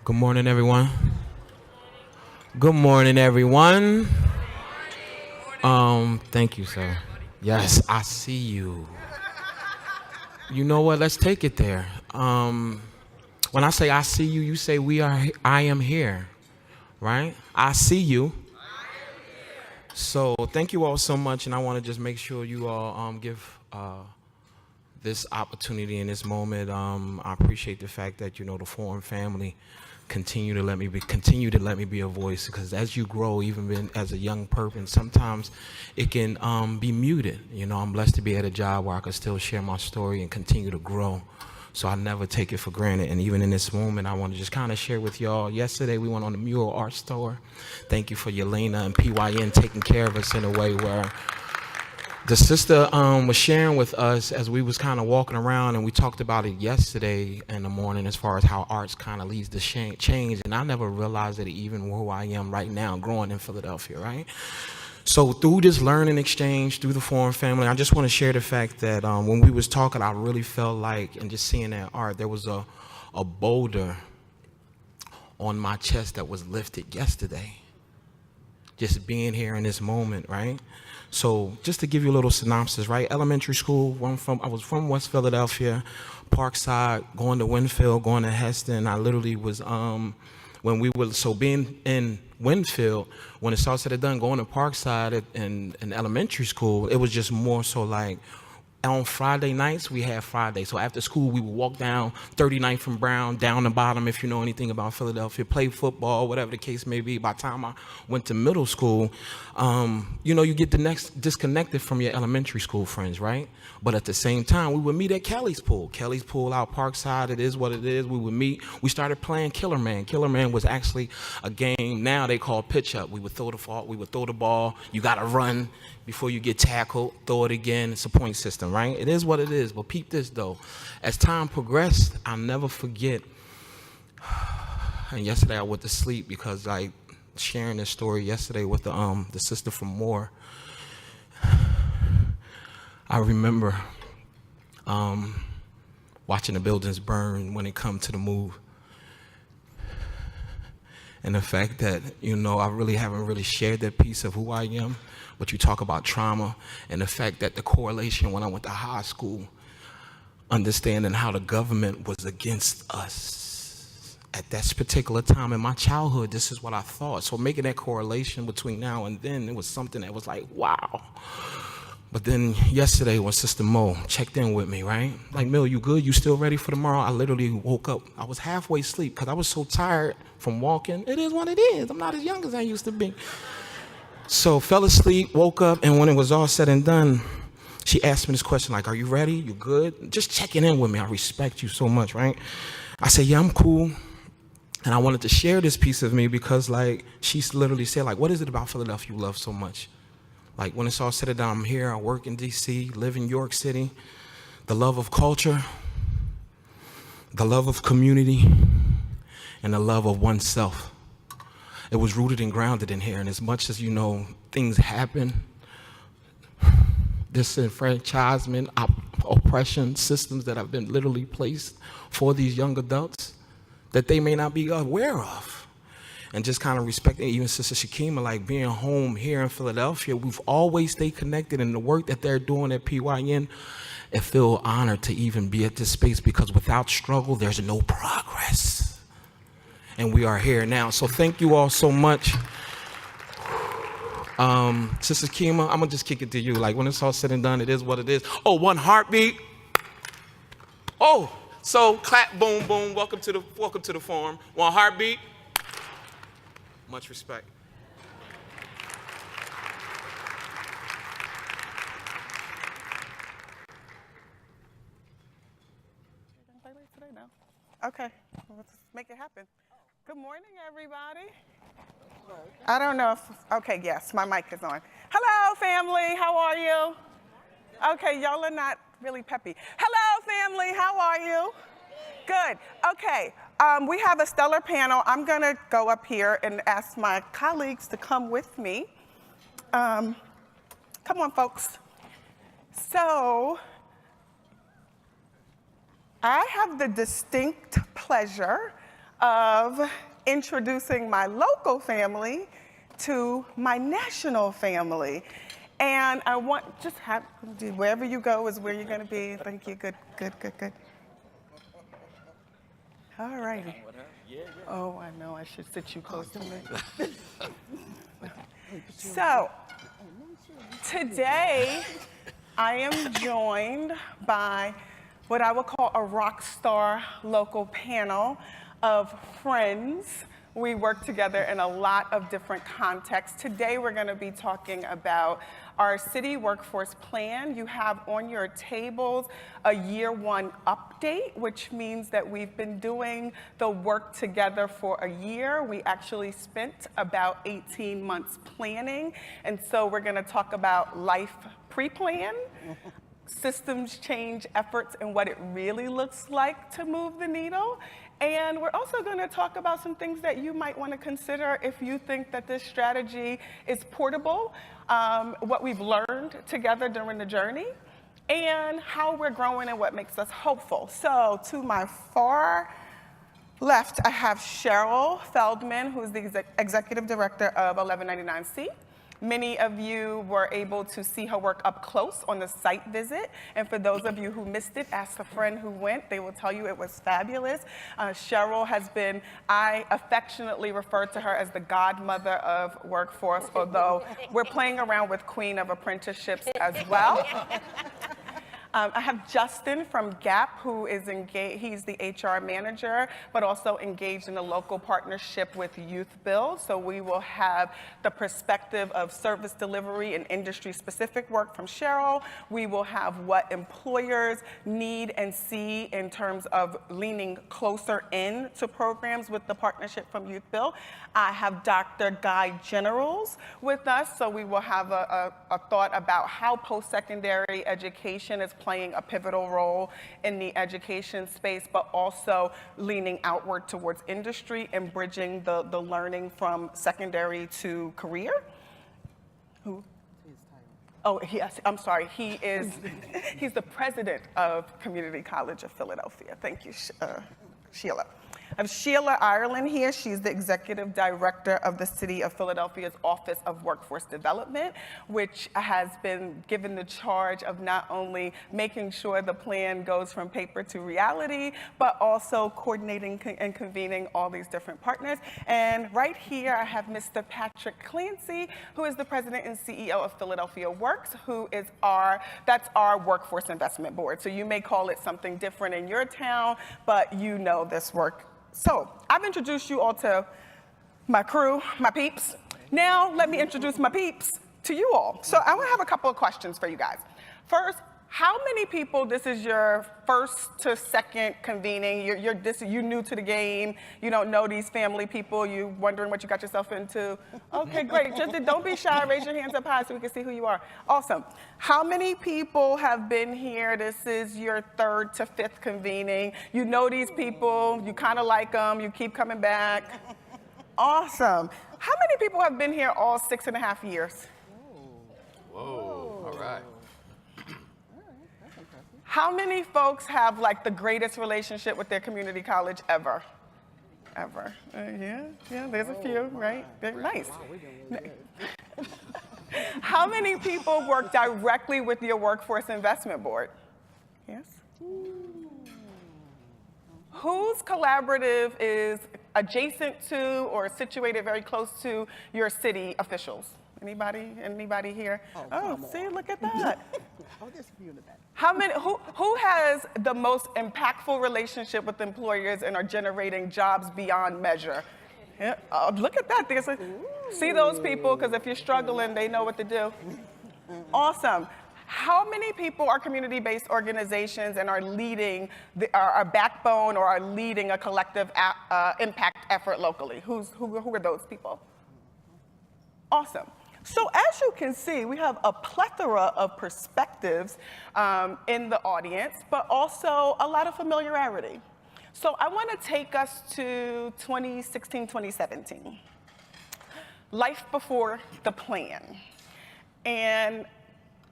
Good morning, everyone. Good morning, everyone. Thank you, sir. Yes, I see you. You know what? Let's take it there. When I say I see you, you say we are. I am here, right? I see you. So thank you all so much, and I want to just make sure you all give this opportunity in this moment. I appreciate the fact that the Forum family continue to let me be a voice, because as you grow, even as a young person, sometimes it can be muted. I'm blessed to be at a job where I can still share my story and continue to grow. So I never take it for granted. And even in this moment, I want to just kind of share with y'all. Yesterday, we went on the mural art store. Thank you for Yelena and PYN taking care of us in a way where the sister was sharing with us as we was kind of walking around, and we talked about it yesterday in the morning as far as how arts kind of leads to change. And I never realized that even who I am right now, growing in Philadelphia, right? So through this learning exchange, through the Forum family, I just want to share the fact that when we was talking, I really felt like, and just seeing that art, there was a boulder on my chest that was lifted yesterday. Just being here in this moment, right? So just to give you a little synopsis, right? Elementary school, I was from West Philadelphia, Parkside, going to Winfield, going to Heston. I literally was, being in Winfield, when it's all said and done, going to Parkside in elementary school, it was just more so like, on Friday nights, we had Friday. So after school, we would walk down 39th from Brown, down the bottom, if you know anything about Philadelphia, play football, whatever the case may be. By the time I went to middle school, you get disconnected from your elementary school friends, right? But at the same time, we would meet at Kelly's Pool. Kelly's Pool out Parkside, it is what it is. We would meet. We started playing Killer Man. Killer Man was actually a game now they call pitch up. We would throw the ball. You got to run before you get tackled, throw it again. It's a point system, right? It is what it is. But peep this, though. As time progressed, I'll never forget, and yesterday I went to sleep because sharing this story yesterday with the sister from Moore. I remember watching the buildings burn when it come to the move. And the fact that, I really haven't really shared that piece of who I am. But you talk about trauma and the fact that the correlation when I went to high school, understanding how the government was against us at that particular time in my childhood, this is what I thought. So making that correlation between now and then, it was something that was like, wow. But then yesterday when Sister Mo checked in with me, right? Like, Mill, you good? You still ready for tomorrow? I literally woke up. I was halfway asleep because I was so tired from walking. It is what it is. I'm not as young as I used to be. So fell asleep, woke up, and when it was all said and done, she asked me this question, like, are you ready? You good? Just checking in with me. I respect you so much, right? I said, yeah, I'm cool. And I wanted to share this piece of me because, she literally said, what is it about Philadelphia you love so much? When it's all said and done, I'm here, I work in D.C., live in York City, the love of culture, the love of community, and the love of oneself. It was rooted and grounded in here, and as much as things happen, disenfranchisement, oppression, systems that have been literally placed for these young adults that they may not be aware of. And just kind of respecting even Sister Shakima, being home here in Philadelphia, we've always stayed connected, and the work that they're doing at PYN, I feel honored to even be at this space, because without struggle, there's no progress. And we are here now. So thank you all so much. Sister Kima, I'm gonna just kick it to you. When it's all said and done, it is what it is. Oh, one heartbeat. Oh, so clap, boom, boom. Welcome to the Forum. One heartbeat. Much respect. Okay, let's make it happen. Good morning, everybody. I don't know okay, yes, my mic is on. Hello, family, how are you? Okay, y'all are not really peppy. Hello, family, how are you? Good, okay, we have a stellar panel. I'm gonna go up here and ask my colleagues to come with me. Come on, folks. So, I have the distinct pleasure of introducing my local family to my national family. And I want, just have, wherever you go is where you're gonna be. Thank you, good, good, good, good. All righty. Oh, I know, I should sit you close to me. So, today, I am joined by what I would call a rock star local panel of friends. We work together in a lot of different contexts. Today, we're gonna be talking about our city workforce plan. You have on your tables a year one update, which means that we've been doing the work together for a year. We actually spent about 18 months planning. And so we're gonna talk about life pre-plan, systems change efforts and what it really looks like to move the needle. And we're also going to talk about some things that you might want to consider if you think that this strategy is portable, what we've learned together during the journey, and how we're growing and what makes us hopeful. So to my far left, I have Cheryl Feldman, who's the Executive Director of 1199C. Many of you were able to see her work up close on the site visit. And for those of you who missed it, ask a friend who went. They will tell you it was fabulous. Cheryl has been, I affectionately refer to her as the godmother of workforce, although we're playing around with queen of apprenticeships as well. I have Justin from Gap, who is engaged, he's the HR manager, but also engaged in a local partnership with Youth Build. So we will have the perspective of service delivery and industry-specific work from Cheryl. We will have what employers need and see in terms of leaning closer in to programs with the partnership from Youth Build. I have Dr. Guy Generals with us, so we will have a thought about how post-secondary education is playing a pivotal role in the education space, but also leaning outward towards industry and bridging the learning from secondary to career. Who? Oh, yes, I'm sorry. He's the president of Community College of Philadelphia. Thank you, Sheila. I have Sheila Ireland here. She's the Executive Director of the City of Philadelphia's Office of Workforce Development, which has been given the charge of not only making sure the plan goes from paper to reality, but also coordinating and convening all these different partners. And right here, I have Mr. Patrick Clancy, who is the President and CEO of Philadelphia Works, who is that's our Workforce Investment Board. So you may call it something different in your town, but you know this work. So I've introduced you all to my crew, my peeps. Now let me introduce my peeps to you all. So I want to have a couple of questions for you guys. First, how many people, this is your first to second convening, you're new to the game, you don't know these family people, you wondering what you got yourself into? Okay, great. Just don't be shy, raise your hands up high so we can see who you are. Awesome. How many people have been here? This is your third to fifth convening. You know these people, you kind of like them, you keep coming back. Awesome. How many people have been here all 6.5 years? Whoa, all right. How many folks have like the greatest relationship with their community college ever? Ever? Yeah, there's a few, right? They're nice. How many people work directly with your Workforce Investment Board? Yes? Whose collaborative is adjacent to or situated very close to your city officials? Anybody here? Oh, see, look at that. Oh, there's a few in the back. Who has the most impactful relationship with employers and are generating jobs beyond measure? Yeah, look at that. See those people, because if you're struggling, they know what to do. Awesome. How many people are community-based organizations and are leading our backbone or are leading a collective impact effort locally? Who are those people? Awesome. So as you can see, we have a plethora of perspectives in the audience, but also a lot of familiarity. So I want to take us to 2016, 2017. Life before the plan. And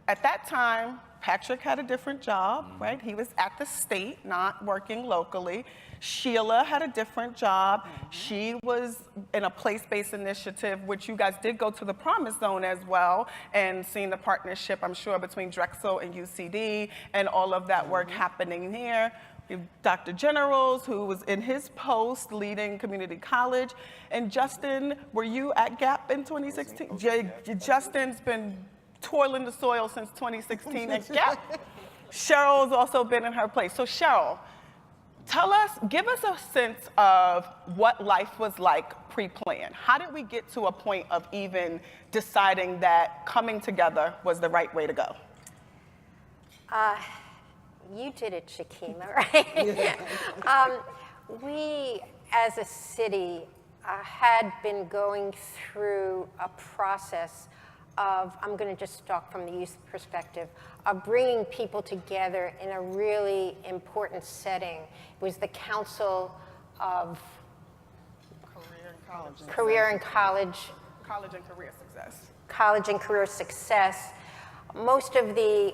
at that time, Patrick had a different job, right? He was at the state, not working locally. Sheila had a different job. She was in a place-based initiative, which you guys did go to the Promise Zone as well, and seeing the partnership, I'm sure, between Drexel and UCD and all of that work happening here. We have Dr. Generals, who was in his post leading community college. And Justin, were you at GAP in 2016? Justin's been toiling the soil since 2016 at GAP. Cheryl's also been in her place. So Cheryl, give us a sense of what life was like pre-plan. How did we get to a point of even deciding that coming together was the right way to go? You did it, Shakima, right? We, as a city, had been going through a process of, I'm going to just talk from the youth perspective, of bringing people together in a really important setting. It was the Council of Career and College and Career Success. College and Career Success. Most of the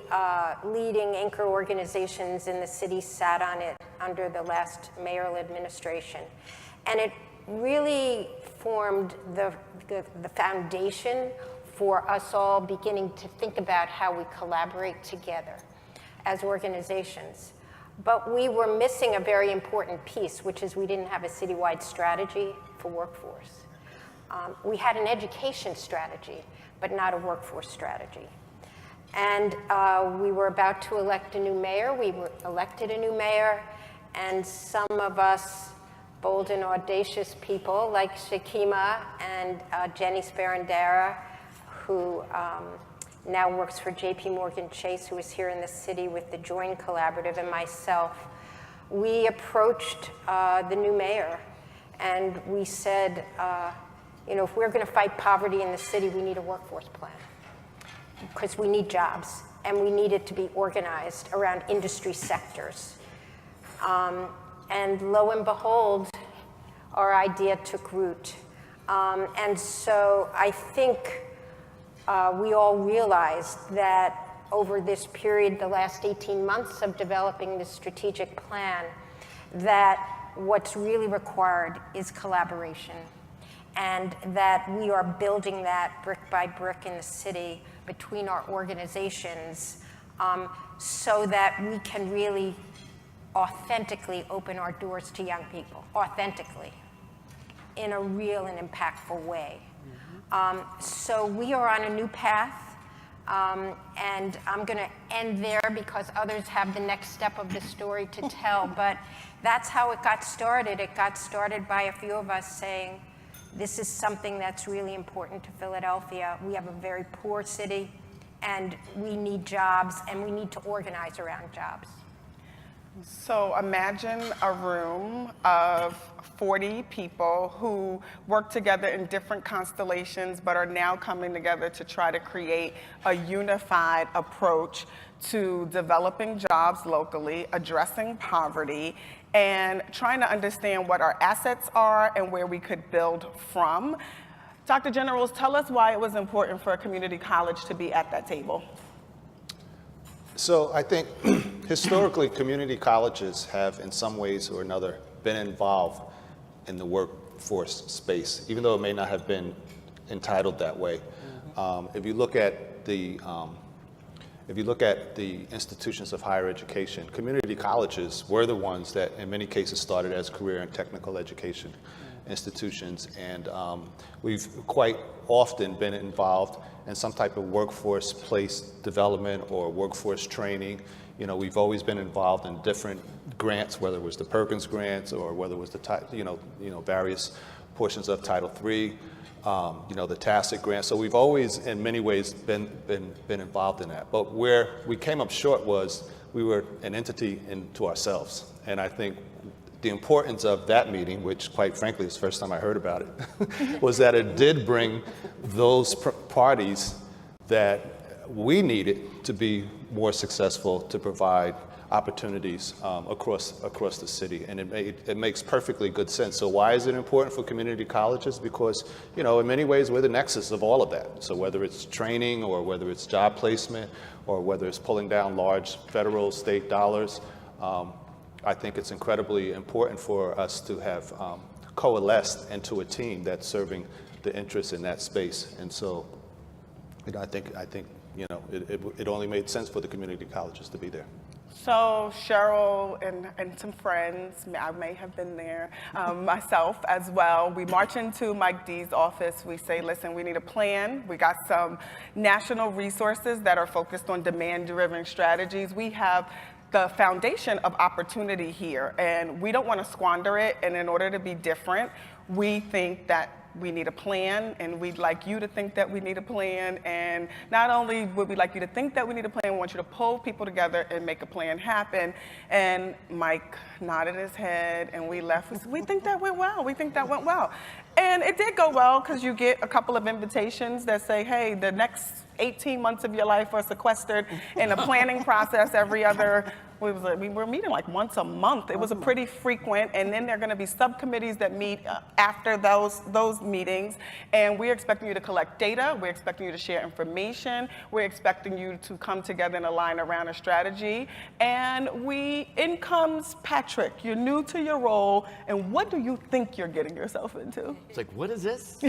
leading anchor organizations in the city sat on it under the last mayoral administration. And it really formed the foundation for us all beginning to think about how we collaborate together as organizations. But we were missing a very important piece, which is we didn't have a citywide strategy for workforce. We had an education strategy, but not a workforce strategy. And we were about to elect a new mayor. We elected a new mayor, and some of us bold and audacious people like Shakima and Jenny Sparandera, who now works for JP Morgan Chase, who is here in the city with the Join Collaborative, and myself, we approached the new mayor, and we said, if we're going to fight poverty in the city, we need a workforce plan, because we need jobs, and we need it to be organized around industry sectors. And lo and behold, our idea took root. And so I think we all realized that over this period, the last 18 months of developing this strategic plan, that what's really required is collaboration, and that we are building that brick by brick in the city between our organizations, so that we can really authentically open our doors to young people, authentically, in a real and impactful way. So we are on a new path, and I'm going to end there because others have the next step of the story to tell, but that's how it got started. It got started by a few of us saying, this is something that's really important to Philadelphia. We have a very poor city, and we need jobs, and we need to organize around jobs. So imagine a room of 40 people who work together in different constellations, but are now coming together to try to create a unified approach to developing jobs locally, addressing poverty, and trying to understand what our assets are and where we could build from. Dr. Generals, tell us why it was important for a community college to be at that table. So I think historically community colleges have in some ways or another been involved in the workforce space, even though it may not have been entitled that way. If you look at the institutions of higher education, community colleges were the ones that in many cases started as career and technical education institutions, and we've quite often been involved in some type of workforce place development or workforce training. We've always been involved in different grants, whether it was the Perkins grants or whether it was the various portions of Title III, the Tacit grant. So we've always, in many ways, been involved in that. But where we came up short was we were an entity to ourselves, and I think the importance of that meeting, which quite frankly is the first time I heard about it, was that it did bring those parties that we needed to be more successful to provide opportunities across the city, and it makes perfectly good sense. So why is it important for community colleges? Because, you know, in many ways we're the nexus of all of that. So whether it's training or whether it's job placement or whether it's pulling down large federal, state dollars, I think it's incredibly important for us to have coalesced into a team that's serving the interests in that space. And so, you know, I think you know, it only made sense for the community colleges to be there. So Cheryl and some friends, I may have been there, myself as well. We march into Mike D's office. We say, listen, we need a plan. We got some national resources that are focused on demand-driven strategies. We have the foundation of opportunity here, and we don't want to squander it. And in order to be different, we think that we need a plan, and we'd like you to think that we need a plan. And not only would we like you to think that we need a plan, we want you to pull people together and make a plan happen. And Mike nodded his head, and we left. We said, we think that went well. We think that went well. And it did go well, because you get a couple of invitations that say, hey, the next 18 months of your life are sequestered in a planning process every other. We were meeting like once a month. It was a pretty frequent, and then there are going to be subcommittees that meet after those meetings. And we're expecting you to collect data. We're expecting you to share information. We're expecting you to come together and align around a strategy. And in comes Patrick. You're new to your role, and what do you think you're getting yourself into? It's like, what is this?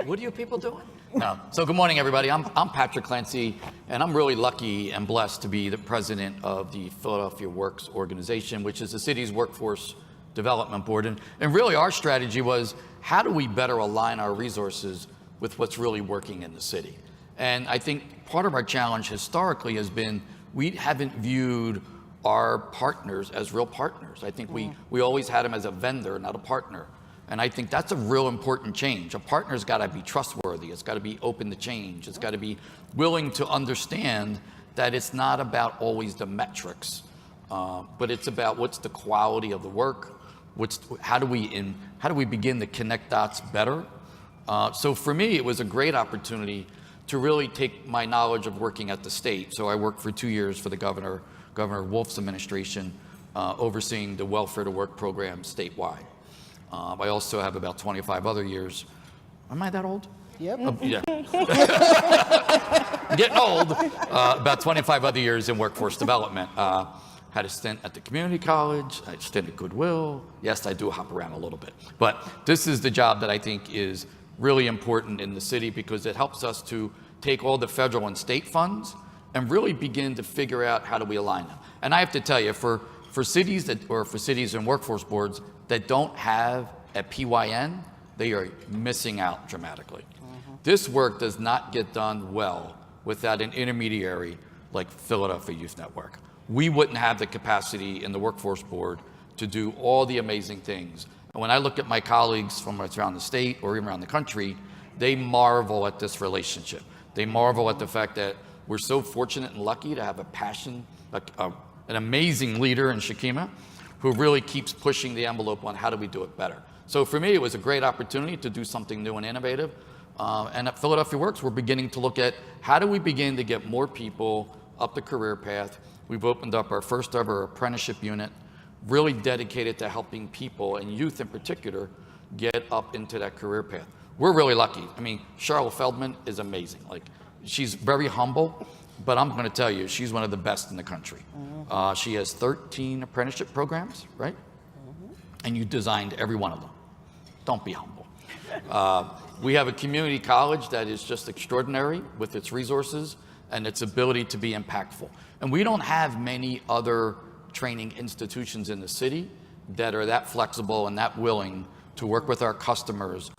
What are you people doing? No. So good morning, everybody. I'm Patrick Clancy, and I'm really lucky and blessed to be the president of the Philadelphia Works organization, which is the city's workforce development board. And really our strategy was, how do we better align our resources with what's really working in the city? And I think part of our challenge historically has been, we haven't viewed our partners as real partners. I think we always had them as a vendor, not a partner. And I think that's a real important change. A partner's got to be trustworthy. It's got to be open to change. It's got to be willing to understand that it's not about always the metrics, but it's about what's the quality of the work. How do we begin to connect dots better? So for me, it was a great opportunity to really take my knowledge of working at the state. So I worked for 2 years for the Governor Wolf's administration, overseeing the Welfare to Work program statewide. I also have about 25 other years. Am I that old? Yep. Yeah. Getting old. About 25 other years in workforce development. Had a stint at the community college. I had a stint at Goodwill. Yes, I do hop around a little bit. But this is the job that I think is really important in the city, because it helps us to take all the federal and state funds and really begin to figure out how do we align them. And I have to tell you, for cities and workforce boards that don't have a PYN, they are missing out dramatically. This work does not get done well without an intermediary like Philadelphia Youth Network. We wouldn't have the capacity in the workforce board to do all the amazing things. And when I look at my colleagues from around the state or even around the country, they marvel at this relationship. They marvel at the fact that we're so fortunate and lucky to have a passion, an amazing leader in Shakima, who really keeps pushing the envelope on how do we do it better. So for me, it was a great opportunity to do something new and innovative. And at Philadelphia Works, we're beginning to look at how do we begin to get more people up the career path. We've opened up our first ever apprenticeship unit, really dedicated to helping people, and youth in particular, get up into that career path. We're really lucky. I mean, Charlotte Feldman is amazing. Like, she's very humble, but I'm going to tell you, she's one of the best in the country. She has 13 apprenticeship programs, right? And you designed every one of them. Don't be humble. We have a community college that is just extraordinary with its resources and its ability to be impactful. And we don't have many other training institutions in the city that are that flexible and that willing to work with our customers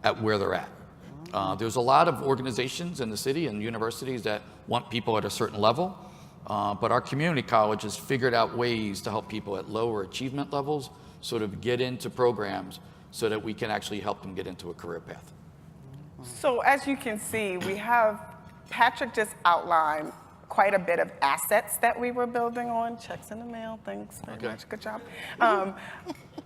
at where they're at. There's a lot of organizations in the city and universities that want people at a certain level, but our community college has figured out ways to help people at lower achievement levels sort of get into programs so that we can actually help them get into a career path. So as you can see, we have, Patrick just outlined quite a bit of assets that we were building on. Checks in the mail, thanks very much, good job.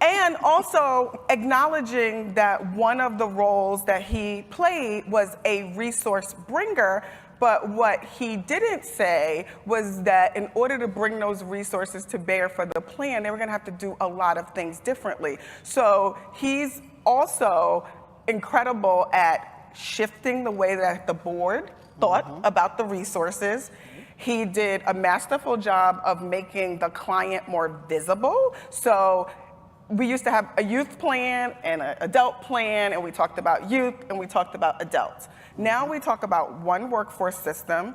And also acknowledging that one of the roles that he played was a resource bringer But what he didn't say was that in order to bring those resources to bear for the plan, they were gonna have to do a lot of things differently. So he's also incredible at shifting the way that the board thought about the resources. He did a masterful job of making the client more visible. So we used to have a youth plan and an adult plan, and we talked about youth and we talked about adults. Now we talk about one workforce system.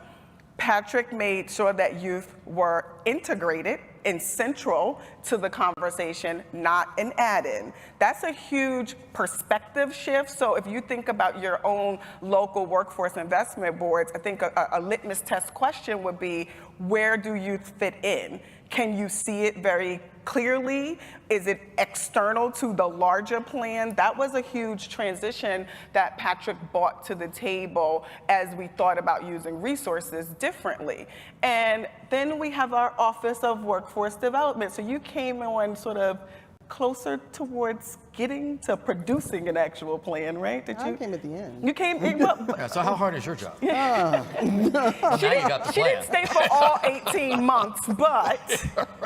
Patrick made sure that youth were integrated and central to the conversation, not an add-in. That's a huge perspective shift. So if you think about your own local workforce investment boards, I think a litmus test question would be, where do youth fit in? Can you see it very clearly? Is it external to the larger plan? That was a huge transition that Patrick brought to the table as we thought about using resources differently. And then we have our Office of Workforce Development. So you came on sort of closer towards getting to producing an actual plan, right? Did I you? came at the end. You came. Yeah, so how hard is your job? She Now you got the She plan. didn't stay for all 18 months, but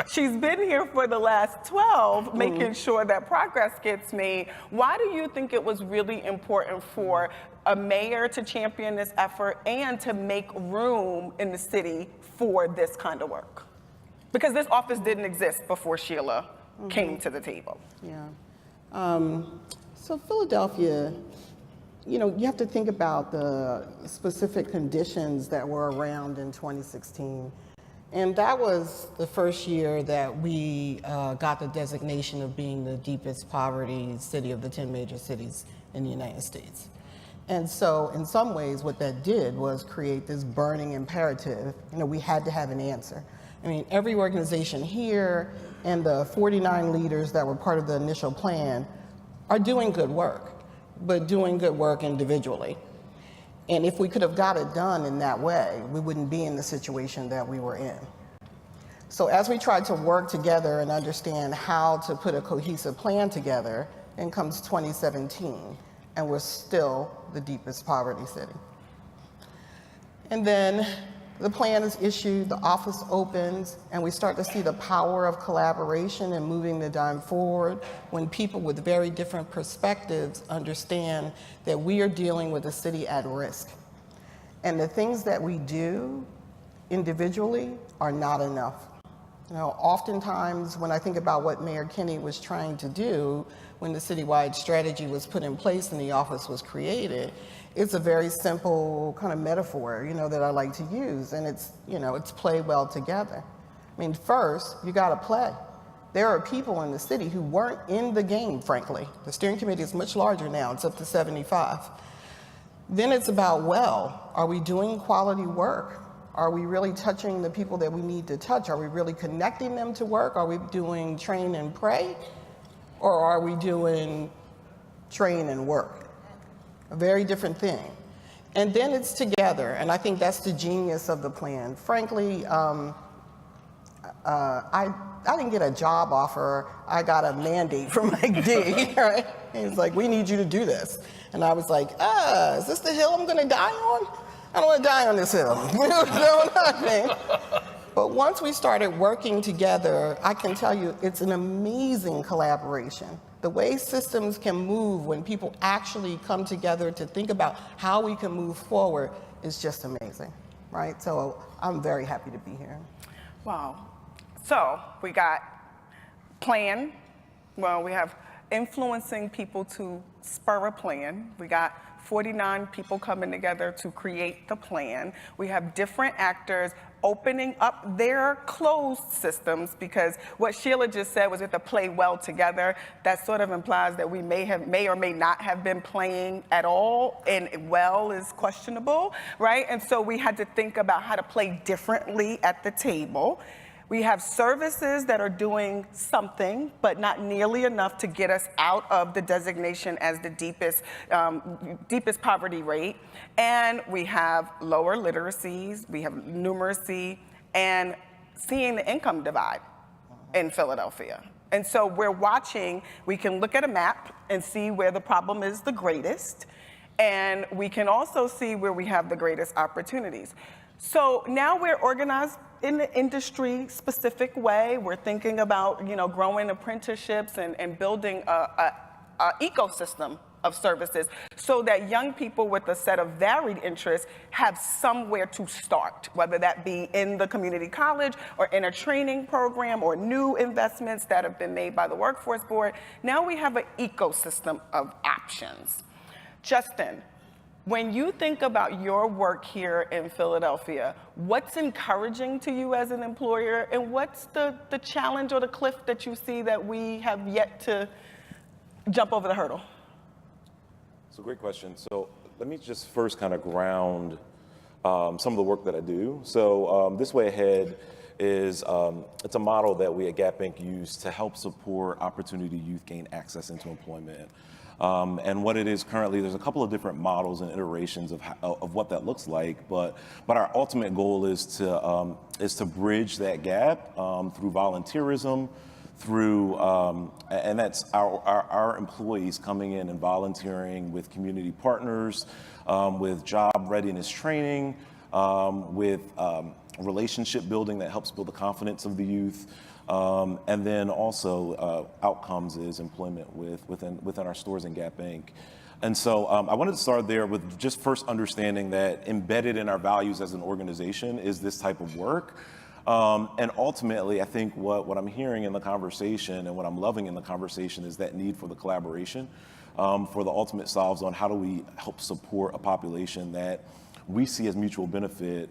she's been here for the last 12, making sure that progress gets made. Why do you think it was really important for a mayor to champion this effort and to make room in the city for this kind of work? Because this office didn't exist before Sheila came to the table. Yeah. So Philadelphia, you have to think about the specific conditions that were around in 2016. And that was the first year that we got the designation of being the deepest poverty city of the 10 major cities in the United States. And so in some ways, what that did was create this burning imperative. We had to have an answer. I mean, every organization here and the 49 leaders that were part of the initial plan are doing good work, but doing good work individually. And if we could have got it done in that way, we wouldn't be in the situation that we were in. So as we tried to work together and understand how to put a cohesive plan together, in comes 2017, and we're still the deepest poverty city. And then the plan is issued, the office opens, and we start to see the power of collaboration and moving the dime forward when people with very different perspectives understand that we are dealing with a city at risk. And the things that we do individually are not enough. Oftentimes when I think about what Mayor Kenney was trying to do when the citywide strategy was put in place and the office was created, it's a very simple kind of metaphor, that I like to use, and it's play well together. I mean, first, you got to play. There are people in the city who weren't in the game, frankly. The steering committee is much larger now, it's up to 75. Then it's about, are we doing quality work? Are we really touching the people that we need to touch? Are we really connecting them to work? Are we doing train and pray? Or are we doing train and work? A very different thing. And then it's together, and I think that's the genius of the plan. Frankly, I didn't get a job offer, I got a mandate from Mike D, right? He's like, we need you to do this. And I was like, is this the hill I'm gonna die on? I don't wanna die on this hill. But once we started working together, I can tell you it's an amazing collaboration. The way systems can move when people actually come together to think about how we can move forward is just amazing, right? So I'm very happy to be here. Wow. So we got plan. Well, we have influencing people to spur a plan. We got 49 people coming together to create the plan. We have different actors opening up their closed systems, because what Sheila just said was we have to play well together. That sort of implies that we may or may not have been playing at all, and well is questionable, right? And so we had to think about how to play differently at the table. We have services that are doing something, but not nearly enough to get us out of the designation as the deepest poverty rate. And we have lower literacies, we have numeracy, and seeing the income divide in Philadelphia. And so we're watching, we can look at a map and see where the problem is the greatest, And we can also see where we have the greatest opportunities. So now we're organized in an industry-specific way. We're thinking about, growing apprenticeships and building a ecosystem of services so that young people with a set of varied interests have somewhere to start, whether that be in the community college or in a training program or new investments that have been made by the Workforce Board. Now we have an ecosystem of options. Justin, when you think about your work here in Philadelphia, what's encouraging to you as an employer, and what's the challenge or the cliff that you see that we have yet to jump over the hurdle? So great question. So let me just first kind of ground some of the work that I do. So This Way Ahead is it's a model that we at Gap Inc. use to help support opportunity youth gain access into employment. And what it is currently, there's a couple of different models and iterations of what that looks like, but our ultimate goal is to bridge that gap through volunteerism, through and that's our employees coming in and volunteering with community partners, with job readiness training, with relationship building that helps build the confidence of the youth. And then also outcomes is employment within our stores in Gap Inc. And so I wanted to start there with just first understanding that embedded in our values as an organization is this type of work. And ultimately, I think what I'm hearing in the conversation and what I'm loving in the conversation is that need for the collaboration, for the ultimate solves on how do we help support a population that we see as mutual benefit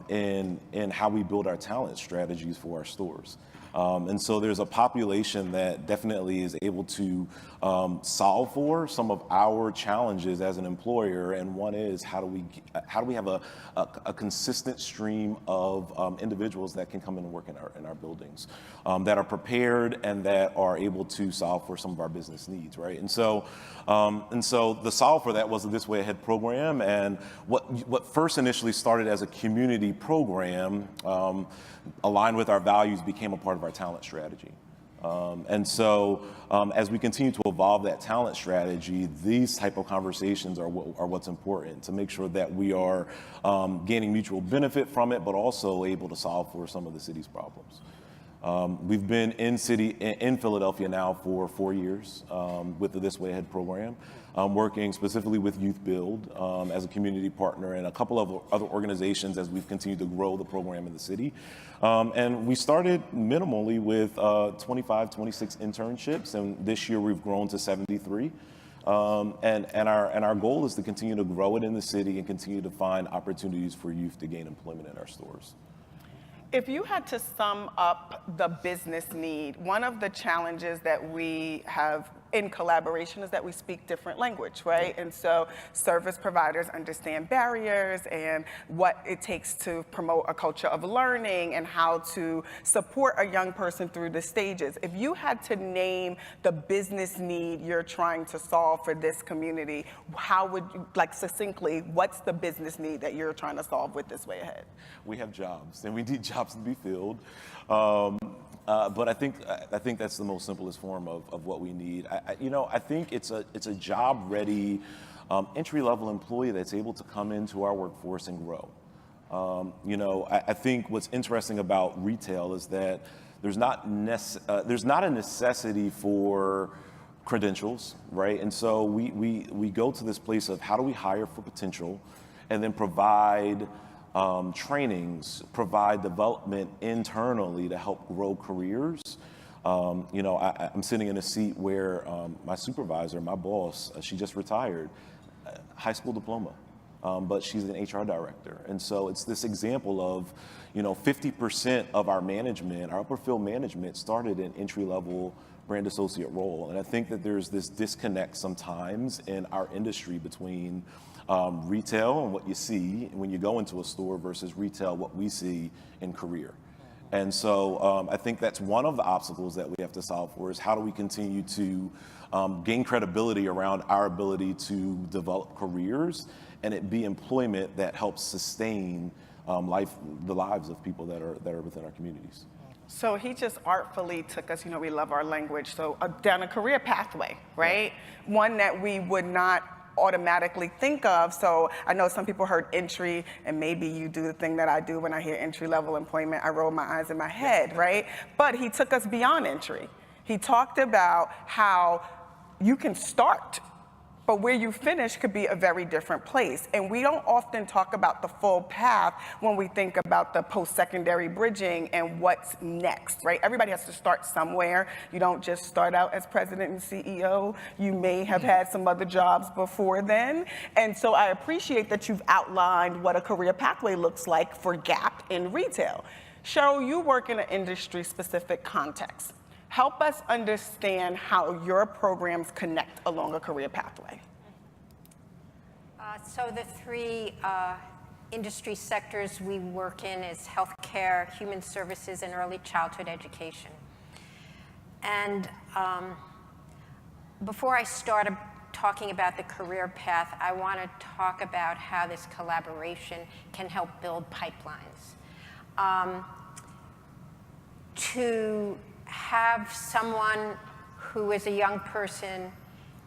in how we build our talent strategies for our stores. And so there's a population that definitely is able to solve for some of our challenges as an employer, and one is how do we have a consistent stream of individuals that can come in and work in our buildings, that are prepared and that are able to solve for some of our business needs, right? And so the solve for that was the This Way Ahead program, and what first initially started as a community program, aligned with our values, became a part of our talent strategy. And so as we continue to evolve that talent strategy, these type of conversations are what's important to make sure that we are gaining mutual benefit from it, but also able to solve for some of the city's problems. We've been in Philadelphia now for 4 years with the This Way Ahead program, working specifically with Youth Build as a community partner and a couple of other organizations as we've continued to grow the program in the city. And we started minimally with 25, 26 internships, and this year we've grown to 73. And our goal is to continue to grow it in the city and continue to find opportunities for youth to gain employment in our stores. If you had to sum up the business need, one of the challenges that we have in collaboration is that we speak different language, right? And so service providers understand barriers and what it takes to promote a culture of learning and how to support a young person through the stages. If you had to name the business need you're trying to solve for this community, how would you, succintly, what's the business need that you're trying to solve with This Way Ahead? We have jobs, and we need jobs to be filled. But I think that's the most simplest form of what we need. I think it's a job-ready, entry-level employee that's able to come into our workforce and grow. I think what's interesting about retail is that there's not a necessity for credentials, right? And so we go to this place of how do we hire for potential, and then provide trainings, provide development internally to help grow careers. I'm sitting in a seat where my supervisor, my boss, she just retired, high school diploma, but she's an HR director. And so it's this example of, 50% of our management, our upper field management started in entry-level brand associate role. And I think that there's this disconnect sometimes in our industry between retail and what you see when you go into a store versus retail, what we see in career. And so I think that's one of the obstacles that we have to solve for is how do we continue to gain credibility around our ability to develop careers and it be employment that helps sustain the lives of people that are within our communities. So he just artfully took us, we love our language, so down a career pathway, right? One that we would not automatically think of. So I know some people heard entry, and maybe you do the thing that I do when I hear entry-level employment. I roll my eyes in my head, right? But he took us beyond entry. He talked about how you can start, but where you finish could be a very different place. And we don't often talk about the full path when we think about the post-secondary bridging and what's next, right? Everybody has to start somewhere. You don't just start out as president and CEO. You may have had some other jobs before then. And so I appreciate that you've outlined what a career pathway looks like for Gap in retail. Cheryl, you work in an industry-specific context. Help us understand how your programs connect along a career pathway. So the three industry sectors we work in is healthcare, human services, and early childhood education. And before I start talking about the career path, I want to talk about how this collaboration can help build pipelines. To have someone who is a young person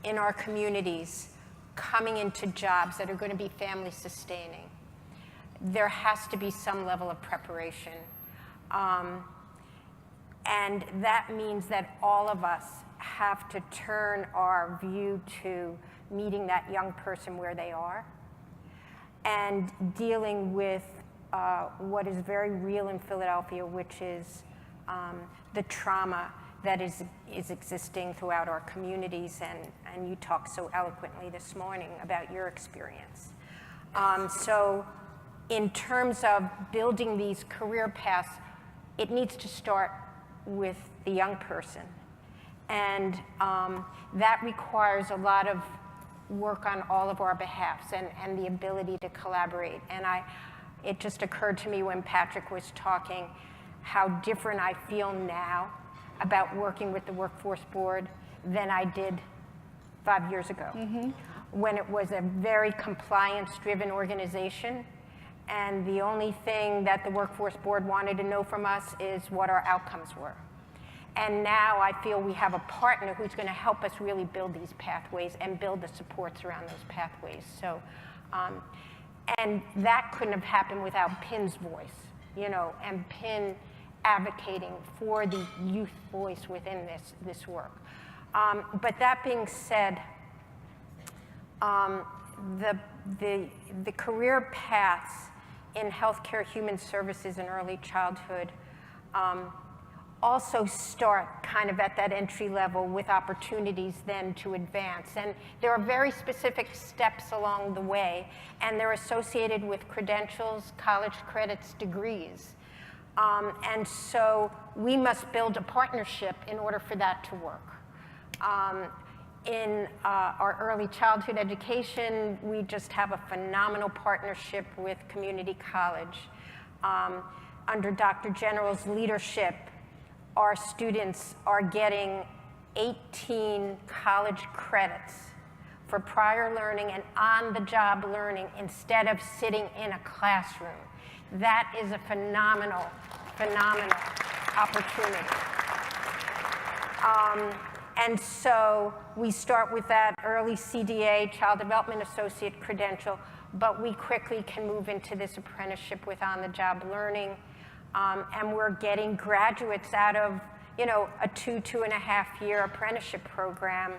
in our communities coming into jobs that are going to be family sustaining, there has to be some level of preparation. And that means that all of us have to turn our view to meeting that young person where they are and dealing with what is very real in Philadelphia, which is the trauma that is existing throughout our communities, and you talked so eloquently this morning about your experience. So in terms of building these career paths, it needs to start with the young person. And that requires a lot of work on all of our behalfs and the ability to collaborate. And it just occurred to me when Patrick was talking how different I feel now about working with the Workforce Board than I did 5 years ago, when it was a very compliance-driven organization, and the only thing that the Workforce Board wanted to know from us is what our outcomes were. And now I feel we have a partner who's going to help us really build these pathways and build the supports around those pathways. So, and that couldn't have happened without PIN's voice, and PIN advocating for the youth voice within this work. But that being said, the career paths in healthcare, human services, and early childhood also start kind of at that entry level with opportunities then to advance. And there are very specific steps along the way, and they're associated with credentials, college credits, degrees. And so we must build a partnership in order for that to work. In our early childhood education, we just have a phenomenal partnership with Community College. Under Dr. General's leadership, our students are getting 18 college credits for prior learning and on-the-job learning instead of sitting in a classroom. That is a phenomenal opportunity. And so we start with that early CDA, Child Development Associate credential, but we quickly can move into this apprenticeship with on-the-job learning. And we're getting graduates out of, a 2.5 year apprenticeship program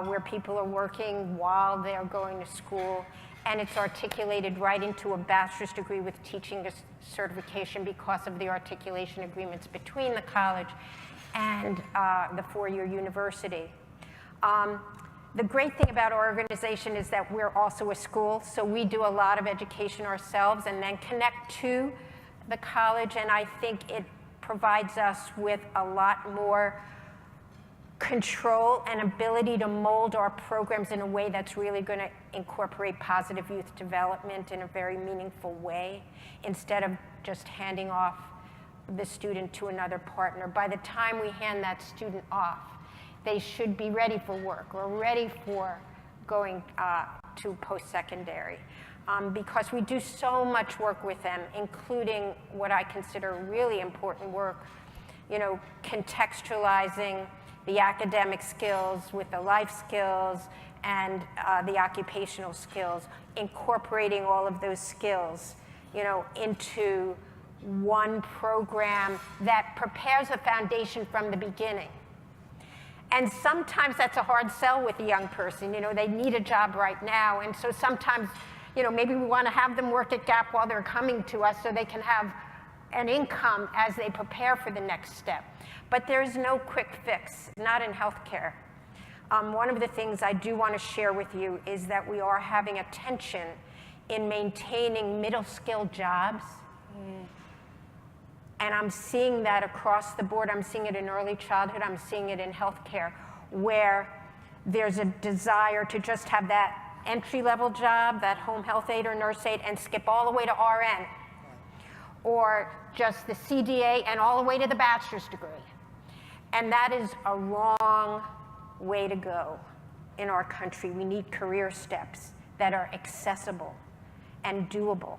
where people are working while they're going to school. And it's articulated right into a bachelor's degree with teaching certification because of the articulation agreements between the college and the 4-year university. The great thing about our organization is that we're also a school, so we do a lot of education ourselves and then connect to the college, and I think it provides us with a lot more control and ability to mold our programs in a way that's really going to incorporate positive youth development in a very meaningful way, instead of just handing off the student to another partner. By the time we hand that student off, they should be ready for work or ready for going to post-secondary. Because we do so much work with them, including what I consider really important work, contextualizing the academic skills with the life skills, and the occupational skills, incorporating all of those skills, into one program that prepares a foundation from the beginning. And sometimes that's a hard sell with a young person. They need a job right now. And so sometimes, maybe we want to have them work at Gap while they're coming to us so they can have an income as they prepare for the next step. But there's no quick fix, not in healthcare. One of the things I do want to share with you is that we are having a tension in maintaining middle-skilled jobs. And I'm seeing that across the board. I'm seeing it in early childhood. I'm seeing it in healthcare, where there's a desire to just have that entry-level job, that home health aide or nurse aide, and skip all the way to RN, or just the CDA and all the way to the bachelor's degree. And that is a wrong way to go in our country. We need career steps that are accessible and doable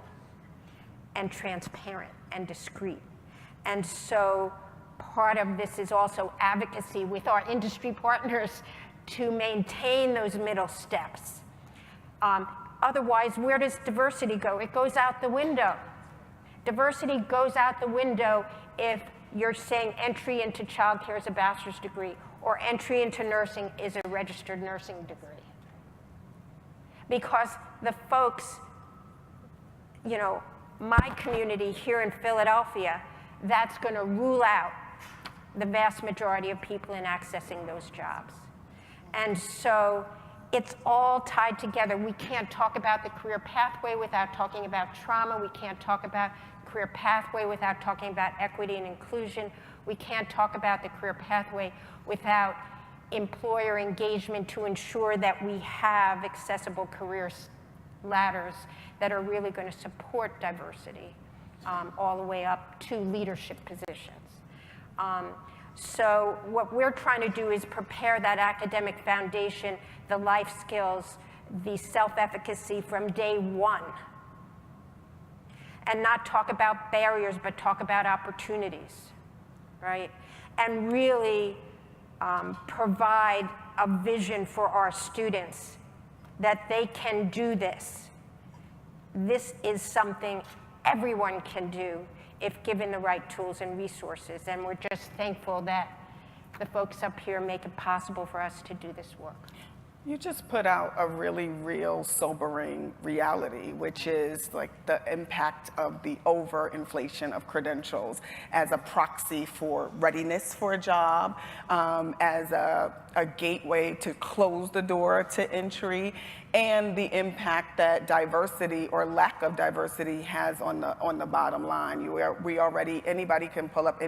and transparent and discreet. And so part of this is also advocacy with our industry partners to maintain those middle steps. Otherwise, where does diversity go? It goes out the window. Diversity goes out the window if you're saying entry into childcare is a bachelor's degree or entry into nursing is a registered nursing degree. Because the folks, my community here in Philadelphia, that's going to rule out the vast majority of people in accessing those jobs. And so it's all tied together. We can't talk about the career pathway without talking about trauma. We can't talk about career pathway without talking about equity and inclusion. We can't talk about the career pathway without employer engagement to ensure that we have accessible career ladders that are really going to support diversity all the way up to leadership positions. So what we're trying to do is prepare that academic foundation, the life skills, the self-efficacy from day one. And not talk about barriers, but talk about opportunities, right? And really provide a vision for our students that they can do this. This is something everyone can do if given the right tools and resources. And we're just thankful that the folks up here make it possible for us to do this work. You just put out a really real sobering reality, which is like the impact of the overinflation of credentials as a proxy for readiness for a job, as a gateway to close the door to entry, and the impact that diversity or lack of diversity has on the bottom line. Anybody can pull up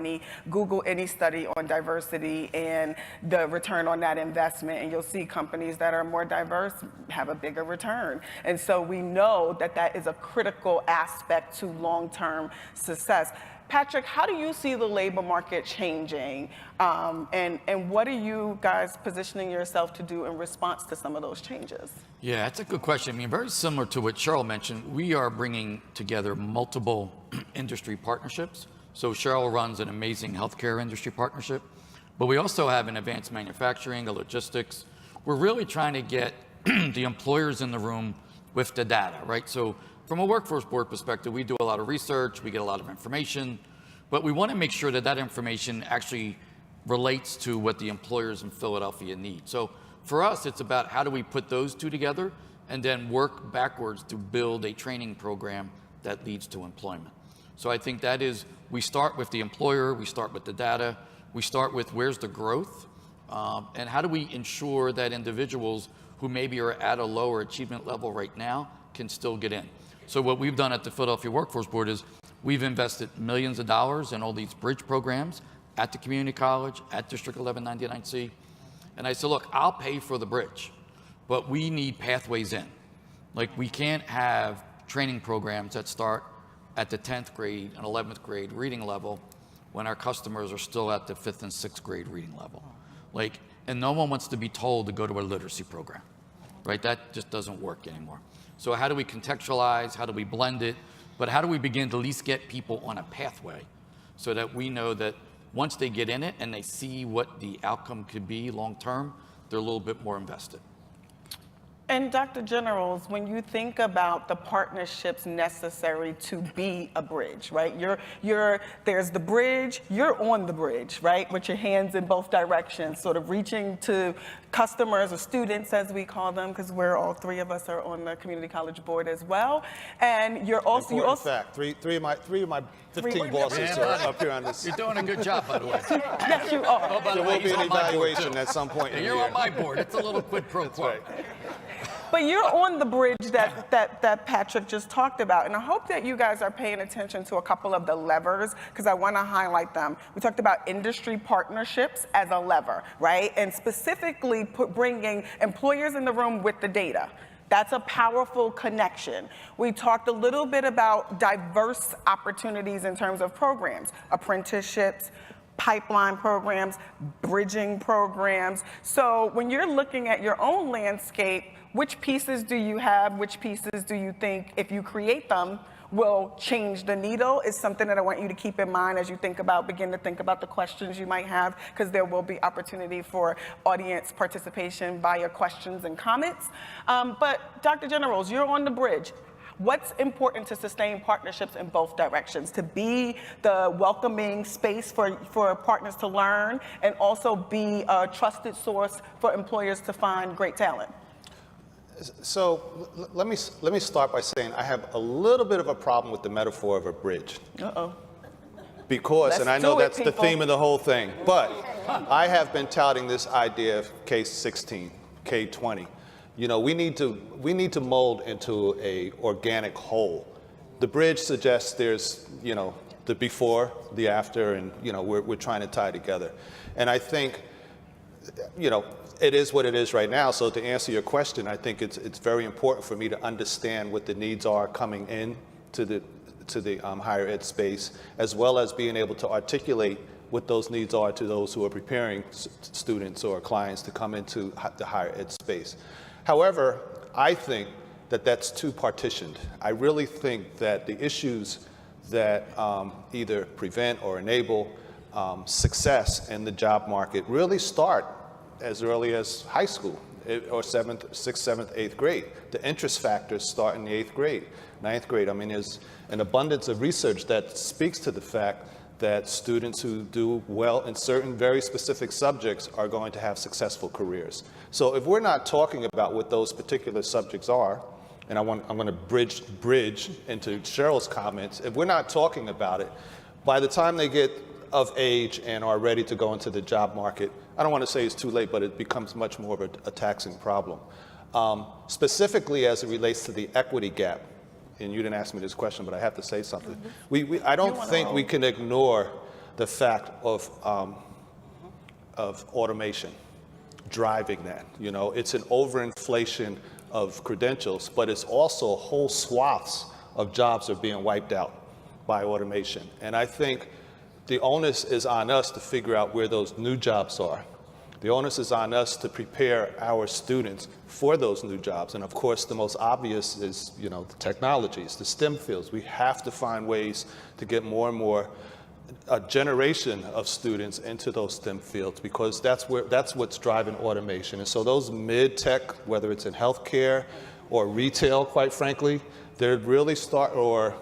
Google any study on diversity and the return on that investment, and you'll see companies that are more diverse have a bigger return. And so we know that that is a critical aspect to long-term success. Patrick, how do you see the labor market changing? And what are you guys positioning yourself to do in response to some of those changes? Yeah, that's a good question. I mean, very similar to what Cheryl mentioned, we are bringing together multiple industry partnerships. So Cheryl runs an amazing healthcare industry partnership, but we also have an advanced manufacturing, a logistics. We're really trying to get the employers in the room with the data, right? So from a workforce board perspective, we do a lot of research, we get a lot of information, but we want to make sure that that information actually relates to what the employers in Philadelphia need. So for us, it's about how do we put those two together and then work backwards to build a training program that leads to employment. So I think that is, we start with the employer, we start with the data, we start with where's the growth, and how do we ensure that individuals who maybe are at a lower achievement level right now can still get in. So what we've done at the Philadelphia Workforce Board is we've invested millions of dollars in all these bridge programs at the community college, at District 1199C. And I said, look, I'll pay for the bridge, but we need pathways in. Like, we can't have training programs that start at the 10th grade and 11th grade reading level when our customers are still at the 5th and 6th grade reading level. Like, and no one wants to be told to go to a literacy program, right? That just doesn't work anymore. So how do we contextualize? How do we blend it? But how do we begin to at least get people on a pathway so that we know that once they get in it and they see what the outcome could be long term, they're a little bit more invested. And Dr. Generals, when you think about the partnerships necessary to be a bridge, right? There's the bridge, you're on the bridge, right? With your hands in both directions, sort of reaching to customers or students, as we call them, because all three of us are on the community college board as well. And you're also, Important fact, three of my 15 bosses are up here on this. You're doing a good job, by the way. yes, you are. Oh, by the There way, will be he's an on my board, evaluation too. at some point in the You're year. on my board. It's a little quid pro quo. Right. But you're on the bridge that Patrick just talked about. And I hope that you guys are paying attention to a couple of the levers, because I want to highlight them. We talked about industry partnerships as a lever, right? And specifically bringing employers in the room with the data. That's a powerful connection. We talked a little bit about diverse opportunities in terms of programs, apprenticeships, pipeline programs, bridging programs. So when you're looking at your own landscape, which pieces do you have? Which pieces do you think, if you create them, will change the needle is something that I want you to keep in mind as you begin to think about the questions you might have, because there will be opportunity for audience participation via questions and comments. But Dr. Generals, you're on the bridge. What's important to sustain partnerships in both directions, to be the welcoming space for partners to learn and also be a trusted source for employers to find great talent? So let me start by saying I have a little bit of a problem with the metaphor of a bridge. Uh-oh. Because, and I know that's the people. theme of the whole thing, but I have been touting this idea of K-16, K-20. You know, we need to mold into a organic whole. The bridge suggests there's, you know, the before, the after, and, you know, we're trying to tie together. And I think, you know, it is what it is right now. So to answer your question, I think it's very important for me to understand what the needs are coming in to the higher ed space, as well as being able to articulate what those needs are to those who are preparing students or clients to come into the higher ed space. However, I think that that's too partitioned. I really think that the issues that either prevent or enable success in the job market really start as early as high school or 6th, 7th, 8th grade. The interest factors start in the 8th grade, 9th grade. I mean, there's an abundance of research that speaks to the fact that students who do well in certain very specific subjects are going to have successful careers. So if we're not talking about what those particular subjects are, and I'm going to bridge into Cheryl's comments, if we're not talking about it, by the time they get of age and are ready to go into the job market, I don't want to say it's too late, but it becomes much more of a taxing problem. Specifically as it relates to the equity gap, and you didn't ask me this question, but I have to say something. I don't think we can ignore the fact of automation driving that. You know, it's an overinflation of credentials, but it's also whole swaths of jobs are being wiped out by automation. And I think the onus is on us to figure out where those new jobs are. The onus is on us to prepare our students for those new jobs. And of course, the most obvious is, you know, the technologies, the STEM fields. We have to find ways to get more and more a generation of students into those STEM fields, because that's what's driving automation. And so those mid-tech, whether it's in healthcare or retail, quite frankly, they're really or,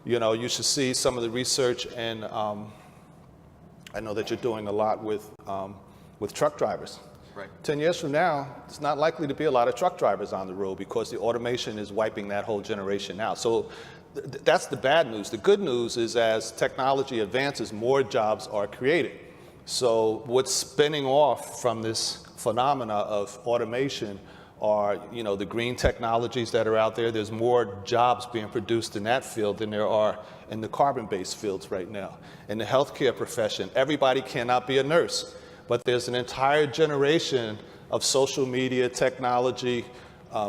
you know, you should see some of the research, and I know that you're doing a lot with truck drivers. Right. 10 years from now, it's not likely to be a lot of truck drivers on the road because the automation is wiping that whole generation out. So that's the bad news. The good news is as technology advances, more jobs are created. So what's spinning off from this phenomena of automation are, you know, the green technologies that are out there. There's more jobs being produced in that field than there are in the carbon-based fields right now. In the healthcare profession, everybody cannot be a nurse, but there's an entire generation of social media technology,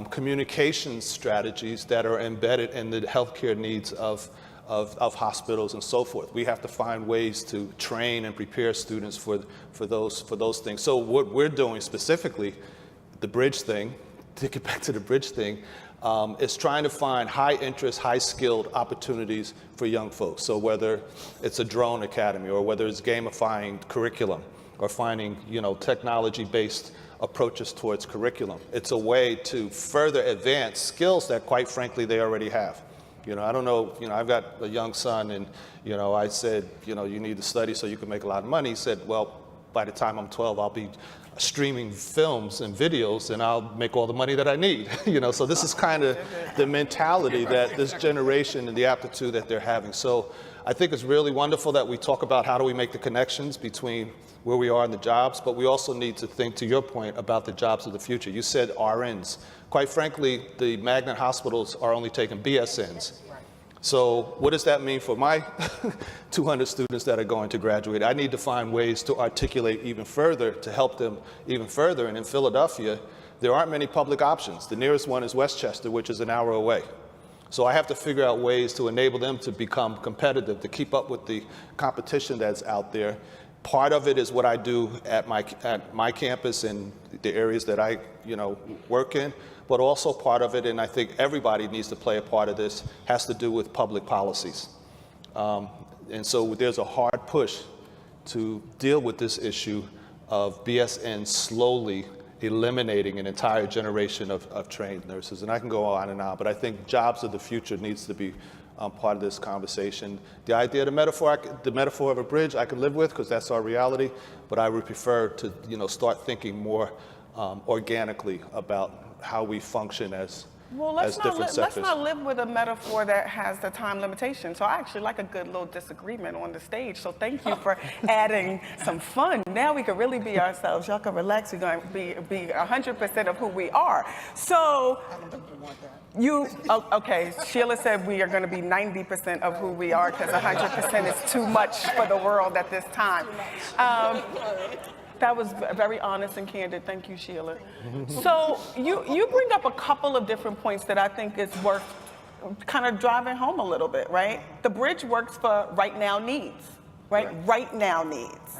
communications strategies that are embedded in the healthcare needs of hospitals and so forth. We have to find ways to train and prepare students for those things. So what we're doing specifically, the bridge thing, to get back to the bridge thing, is trying to find high interest, high skilled opportunities for young folks. So whether it's a drone academy or whether it's gamifying curriculum, or finding, technology-based approaches towards curriculum. It's a way to further advance skills that, quite frankly, they already have. I don't know, I've got a young son, and, I said, you need to study so you can make a lot of money. He said, well, by the time I'm 12, I'll be streaming films and videos, and I'll make all the money that I need. So this is kind of the mentality that this generation and the aptitude that they're having. So I think it's really wonderful that we talk about how do we make the connections between where we are in the jobs, but we also need to think, to your point, about the jobs of the future. You said RNs. Quite frankly, the magnet hospitals are only taking BSNs. So what does that mean for my 200 students that are going to graduate? I need to find ways to articulate even further, to help them even further. And in Philadelphia, there aren't many public options. The nearest one is Westchester, which is an hour away. So I have to figure out ways to enable them to become competitive, to keep up with the competition that's out there. Part of it is what I do at my campus and the areas that I, work in. But also part of it, and I think everybody needs to play a part of this, has to do with public policies. And so there's a hard push to deal with this issue of BSN slowly eliminating an entire generation of trained nurses. And I can go on and on, but I think jobs of the future needs to be part of this conversation. The idea, the metaphor of a bridge I can live with because that's our reality, but I would prefer to start thinking more organically about how we function as different sectors. Let's not live with a metaphor that has the time limitation. So I actually like a good little disagreement on the stage. So thank you for adding some fun. Now we can really be ourselves. Y'all can relax. We're going to be 100% of who we are. So I don't think we want that. Okay, Sheila said we are going to be 90% of who we are because 100% is too much for the world at this time. That was very honest and candid. Thank you, Sheila. So you bring up a couple of different points that I think is worth kind of driving home a little bit, right? The bridge works for right now needs, right? Right now needs.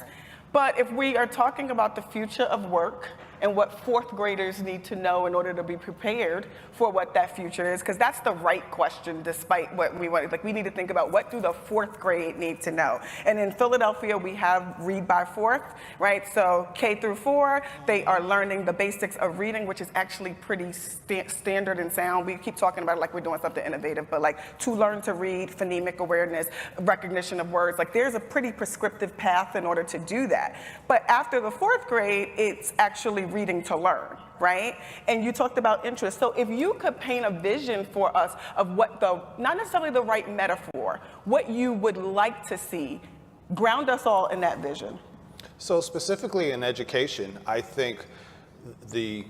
But if we are talking about the future of work and what fourth graders need to know in order to be prepared for what that future is, because that's the right question despite what we want. Like, we need to think about what do the fourth grade need to know. And in Philadelphia, we have Read by Fourth, right? So K through 4, they are learning the basics of reading, which is actually pretty standard and sound. We keep talking about it like we're doing something innovative, but like to learn to read, phonemic awareness, recognition of words, like there's a pretty prescriptive path in order to do that. But after the fourth grade, it's actually reading to learn, right? And you talked about interest. So if you could paint a vision for us of what not necessarily the right metaphor, what you would like to see, ground us all in that vision. So specifically in education, I think the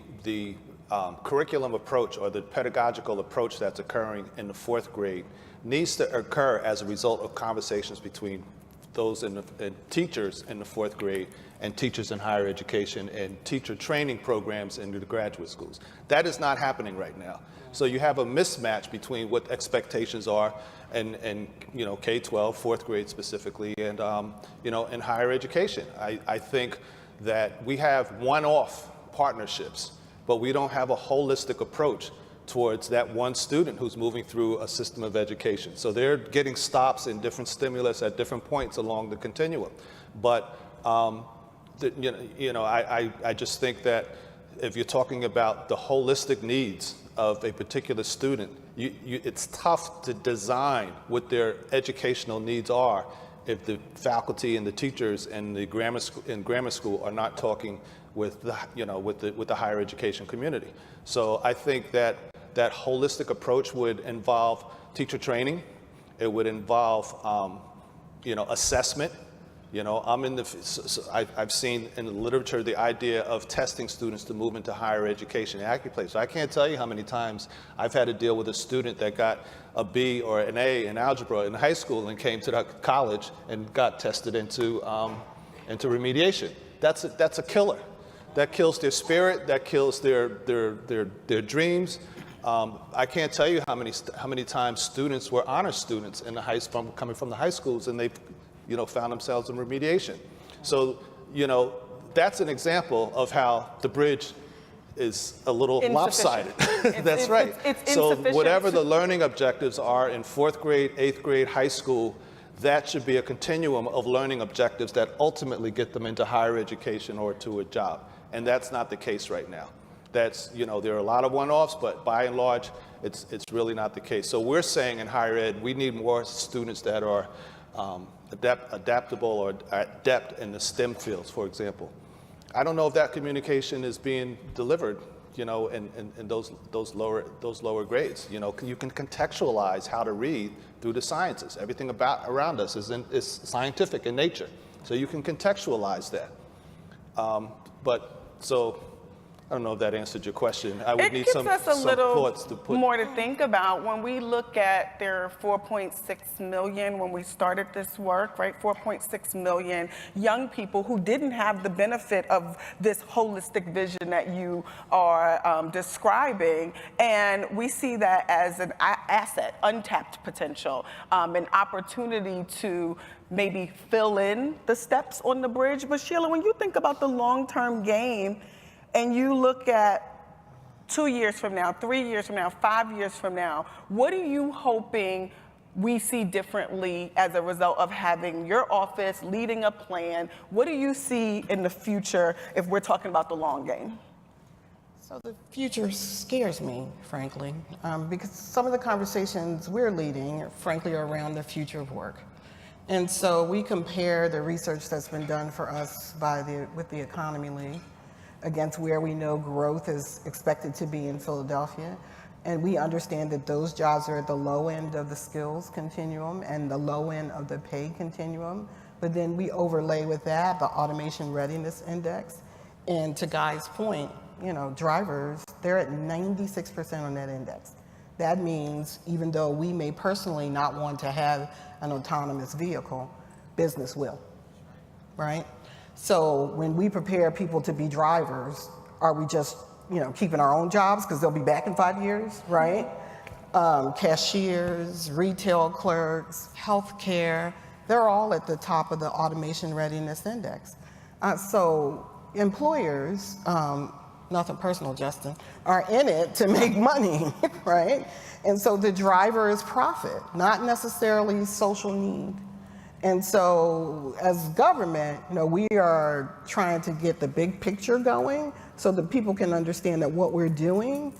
curriculum approach or the pedagogical approach that's occurring in the fourth grade needs to occur as a result of conversations between those and teachers in the fourth grade and teachers in higher education and teacher training programs in the graduate schools. That is not happening right now. So you have a mismatch between what expectations are and K-12, fourth grade specifically, and in higher education. I think that we have one-off partnerships, but we don't have a holistic approach towards that one student who's moving through a system of education. So they're getting stops in different stimulus at different points along the continuum. But I just think that if you're talking about the holistic needs of a particular student, it's tough to design what their educational needs are if the faculty and the teachers and the grammar school are not talking with the higher education community. So I think that holistic approach would involve teacher training. It would involve assessment. I've seen in the literature the idea of testing students to move into higher education in AccuPlay. So I can't tell you how many times I've had to deal with a student that got a B or an A in algebra in high school and came to the college and got tested into remediation. That's a killer. That kills their spirit. That kills their dreams. I can't tell you how many times students were honor students in coming from the high schools, and they've found themselves in remediation. So that's an example of how the bridge is a little lopsided. That's right. It's so insufficient. Whatever the learning objectives are in fourth grade, eighth grade, high school, that should be a continuum of learning objectives that ultimately get them into higher education or to a job. And that's not the case right now. That's, there are a lot of one-offs, but by and large, it's really not the case. So we're saying in higher ed, we need more students that are adaptable or adept in the STEM fields, for example. I don't know if that communication is being delivered, in those lower grades. You can contextualize how to read through the sciences. Everything around us is scientific in nature, so you can contextualize that. I don't know if that answered your question. I would need some thoughts to put more to think about. When we look at there are 4.6 million when we started this work, right? 4.6 million young people who didn't have the benefit of this holistic vision that you are describing. And we see that as an asset, untapped potential, an opportunity to maybe fill in the steps on the bridge. But Sheila, when you think about the long-term game, and you look at 2 years from now, 3 years from now, 5 years from now, what are you hoping we see differently as a result of having your office leading a plan? What do you see in the future if we're talking about the long game? So the future scares me, frankly, because some of the conversations we're leading, frankly, are around the future of work. And so we compare the research that's been done for us with the Economy League against where we know growth is expected to be in Philadelphia. And we understand that those jobs are at the low end of the skills continuum and the low end of the pay continuum. But then we overlay with that the automation readiness index. And to Guy's point, drivers, they're at 96% on that index. That means even though we may personally not want to have an autonomous vehicle, business will, right? So when we prepare people to be drivers, are we just, keeping our own jobs because they'll be back in 5 years, right? Cashiers, retail clerks, healthcare, they're all at the top of the automation readiness index. So employers, nothing personal, Justin, are in it to make money, right? And so the driver is profit, not necessarily social need. And so as government, we are trying to get the big picture going so that people can understand that what we're doing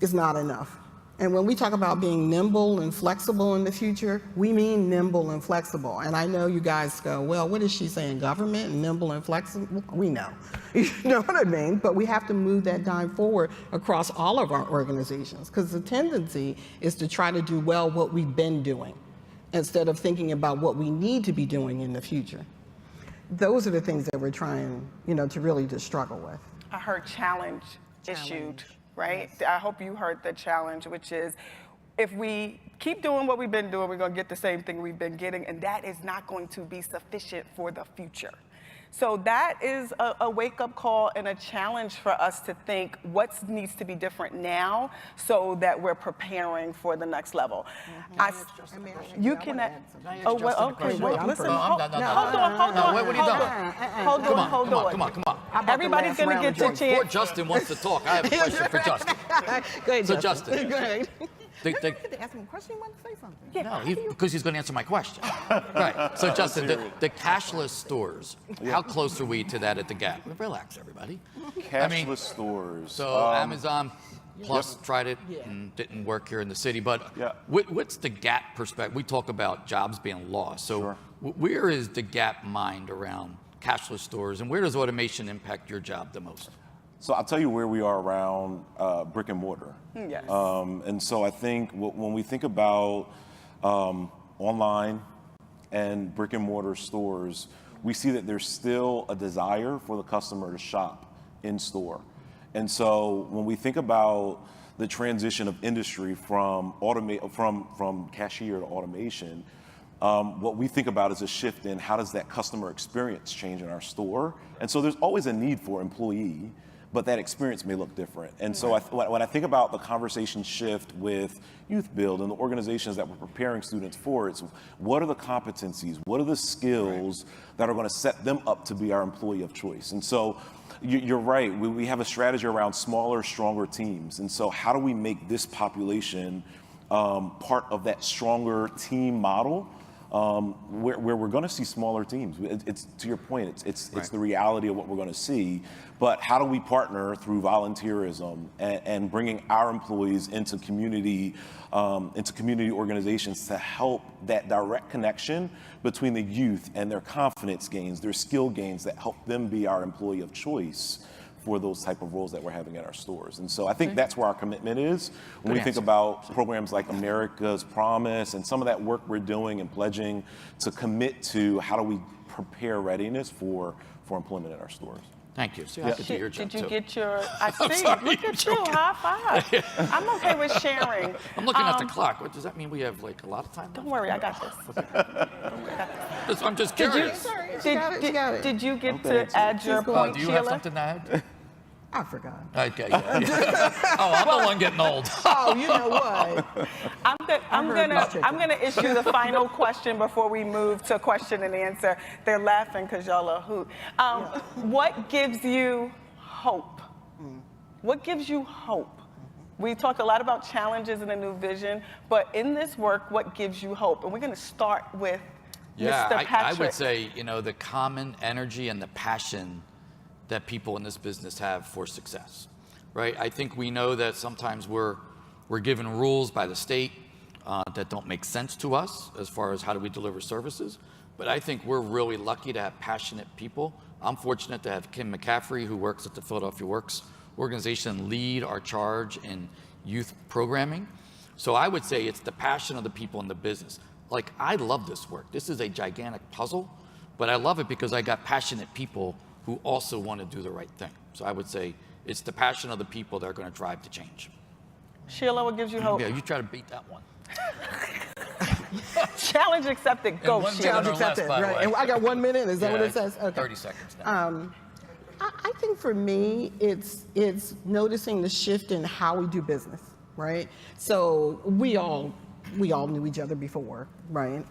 is not enough. And when we talk about being nimble and flexible in the future, we mean nimble and flexible. And I know you guys go, well, what is she saying, government and nimble and flexible? We know, you know what I mean? But we have to move that dime forward across all of our organizations because the tendency is to try to do well what we've been doing, instead of thinking about what we need to be doing in the future. Those are the things that we're trying, to really just struggle with. I heard challenge issued, right? Yes. I hope you heard the challenge, which is if we keep doing what we've been doing, we're going to get the same thing we've been getting, and that is not going to be sufficient for the future. So that is a wake-up call and a challenge for us to think what needs to be different now so that we're preparing for the next level. You can. Oh, well, okay. Wait, listen. Hold on. Come on. Everybody's going to get your chance. Before Justin wants to talk, I have a question for Justin. Go ahead, So Justin. Go ahead. The, Ask him a question, you want to say something? No, because he's going to answer my question. Right. So, Justin, the cashless stores, how close are we to that at the Gap? Relax, everybody. Cashless stores. So, Amazon Plus tried it and didn't work here in the city. But what's the Gap perspective? We talk about jobs being lost. So, where is the Gap mind around cashless stores, and where does automation impact your job the most? So I'll tell you where we are around brick and mortar. Yes. And so I think when we think about online and brick and mortar stores, we see that there's still a desire for the customer to shop in store. And so when we think about the transition of industry from cashier to automation, what we think about is a shift in how does that customer experience change in our store. And so there's always a need for employee, but that experience may look different. And so when I think about the conversation shift with Youth Build and the organizations that we're preparing students for, it's what are the competencies, what are the skills that are going to set them up to be our employee of choice? And so you're right, we have a strategy around smaller, stronger teams. And so how do we make this population part of that stronger team model where we're going to see smaller teams. It's to your point. It's the reality of what we're going to see. But how do we partner through volunteerism and bringing our employees into community organizations to help that direct connection between the youth and their confidence gains, their skill gains that help them be our employee of choice for those type of roles that we're having at our stores. And so I think that's where our commitment is. When we think about programs like America's Promise and some of that work we're doing and pledging to commit to how do we prepare readiness for employment at our stores. Thank you. See, I could do your job Did you too. get your, I see, sorry, look at you, high five. I'm okay with sharing. I'm looking at the clock. What does that mean? We have like a lot of time? Don't worry, I got this. I'm just Did you, curious. did you get to add your point, Do you Sheila? have something to add? I forgot. Okay. Yeah. Oh, I'm the one getting old. Oh, you know what? I'm gonna issue the final question before we move to question and answer. They're laughing because y'all are hoot. What gives you hope? What gives you hope? We talk a lot about challenges and a new vision, but in this work, what gives you hope? And we're gonna start with Mr. Patrick. I would say, the common energy and the passion that people in this business have for success, right? I think we know that sometimes we're given rules by the state that don't make sense to us as far as how do we deliver services. But I think we're really lucky to have passionate people. I'm fortunate to have Kim McCaffrey, who works at the Philadelphia Works organization, lead our charge in youth programming. So I would say it's the passion of the people in the business. Like, I love this work. This is a gigantic puzzle, but I love it because I got passionate people who also want to do the right thing. So I would say it's the passion of the people that are going to drive the change. Sheila, what gives you hope? Yeah, you try to beat that one. Challenge accepted. Go, one Sheila. minute or less, by the Right. way. And I got 1 minute. Is that what it says? Okay. 30 seconds now. I think for me, it's noticing the shift in how we do business, right? So we all knew each other before, right?